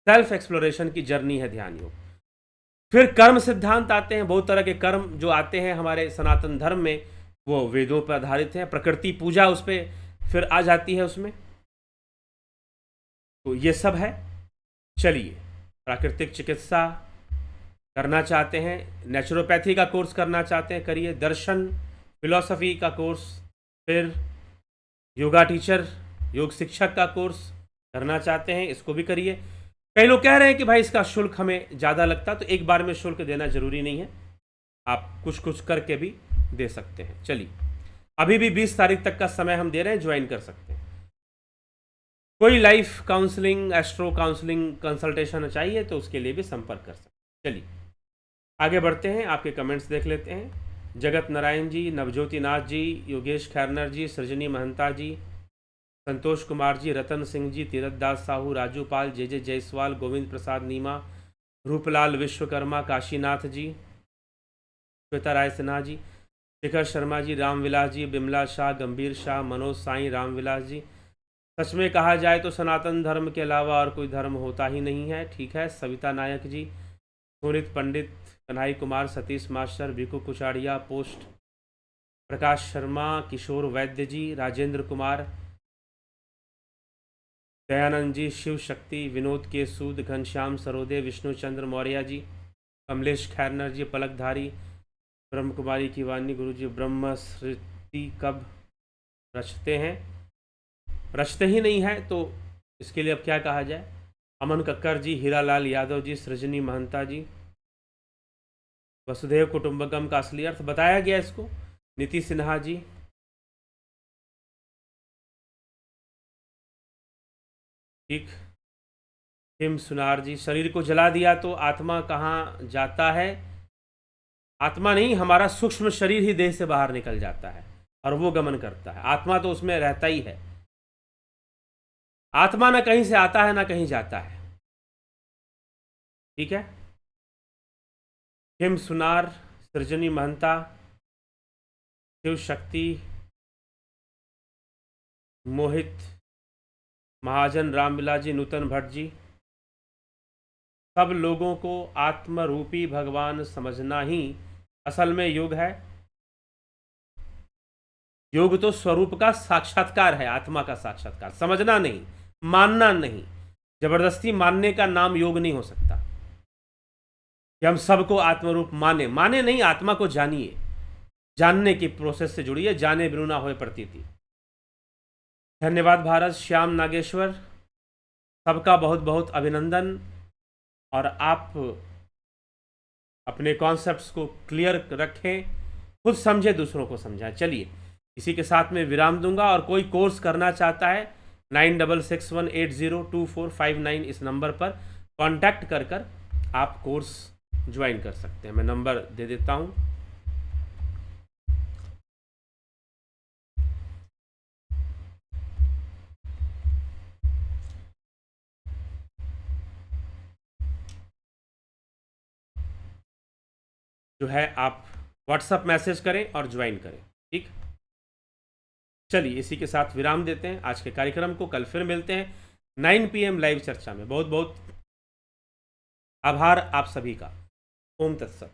Speaker 1: सेल्फ एक्सप्लोरेशन की जर्नी है ध्यान योग। फिर कर्म सिद्धांत आते हैं, बहुत तरह के कर्म जो आते हैं हमारे सनातन धर्म में, वो वेदों पर आधारित है। प्रकृति पूजा उस पर फिर आ जाती है उसमें। तो ये सब है। चलिए, प्राकृतिक चिकित्सा करना चाहते हैं, नेचुरोपैथी का कोर्स करना चाहते हैं, करिए। दर्शन फिलॉसफी का कोर्स, फिर योगा टीचर, योग शिक्षक का कोर्स करना चाहते हैं, इसको भी करिए। कई लोग कह रहे हैं कि भाई इसका शुल्क हमें ज़्यादा लगता, तो एक बार में शुल्क देना जरूरी नहीं है, आप कुछ कुछ करके भी दे सकते हैं। चलिए, अभी भी 20 तारीख तक का समय हम दे रहे हैं, ज्वाइन कर सकते हैं। कोई life counselling, astro counselling consultation चाहिए तो उसके लिए भी संपर्क कर सकते हैं। चलिए आगे बढ़ते हैं, आपके कमेंट्स देख लेते हैं। जगत नारायण जी, नवज्योति नाथ जी, योगेश खैरनर जी, सृजनी महंता जी, संतोष कुमार जी, रतन सिंह जी, तीरथ दास साहू, राजू पाल, जे जायसवाल, गोविंद प्रसाद नीमा, रूपलाल विश्वकर्मा, काशीनाथ जी, श्वेता राय सिन्हा जी, शिखर शर्मा जी, रामविलास जी, बिमला शाह, गंभीर शाह, मनोज साईं, रामविलास जी। सच में कहा जाए तो सनातन धर्म के अलावा और कोई धर्म होता ही नहीं है। ठीक है, सविता नायक जी, सुनित पंडित, कन्हई कुमार, सतीश मास्टर, भिकू कुचाड़िया पोस्ट, प्रकाश शर्मा, किशोर वैद्य जी, राजेंद्र कुमार, दयानंद जी, शिव शक्ति, विनोद के सूद, घनश्याम सरोदे, विष्णुचंद्र मौर्य जी, कमलेश खैरनर जी, पलकधारी, ब्रह्म कुमारी की वाणी, गुरु जी, ब्रह्म स्मृति कब रचते हैं, रचते ही नहीं है तो इसके लिए अब क्या कहा जाए। अमन कक्कर जी, हीरालाल यादव जी, सृजनी महंता जी, वसुधैव कुटुंबकम का असली अर्थ बताया गया इसको, नीति सिन्हा जी, ठीक। हिम सुनार जी, शरीर को जला दिया तो आत्मा कहाँ जाता है, आत्मा नहीं, हमारा सूक्ष्म शरीर ही देह से बाहर निकल जाता है और वो गमन करता है, आत्मा तो उसमें रहता ही है। आत्मा ना कहीं से आता है ना कहीं जाता है। ठीक है। हिम सुनार, सृजनी महंता, शिव शक्ति, मोहित महाजन, रामविलास जी, नूतन भट्ट जी, सब लोगों को आत्मरूपी भगवान समझना ही असल में योग है। योग तो स्वरूप का साक्षात्कार है, आत्मा का साक्षात्कार, समझना नहीं, मानना नहीं। जबरदस्ती मानने का नाम योग नहीं हो सकता कि हम सबको आत्मरूप माने। माने नहीं, आत्मा को जानिए, जानने की प्रोसेस से जुड़िए, जाने बिनु ना होए प्रतीति। धन्यवाद भारत, श्याम नागेश्वर, सबका बहुत बहुत अभिनंदन। और आप अपने कॉन्सेप्ट्स को क्लियर रखें, खुद समझे, दूसरों को समझाएं। चलिए, इसी के साथ में विराम दूंगा। और कोई कोर्स करना चाहता है 9661802459 इस नंबर पर कांटेक्ट कर आप कोर्स ज्वाइन कर सकते हैं। मैं नंबर दे देता हूं। जो है आप व्हाट्सएप मैसेज करें और ज्वाइन करें। ठीक, चलिए इसी के साथ विराम देते हैं आज के कार्यक्रम को। कल फिर मिलते हैं 9 PM लाइव चर्चा में। बहुत बहुत आभार आप सभी का। ओम तत्सत।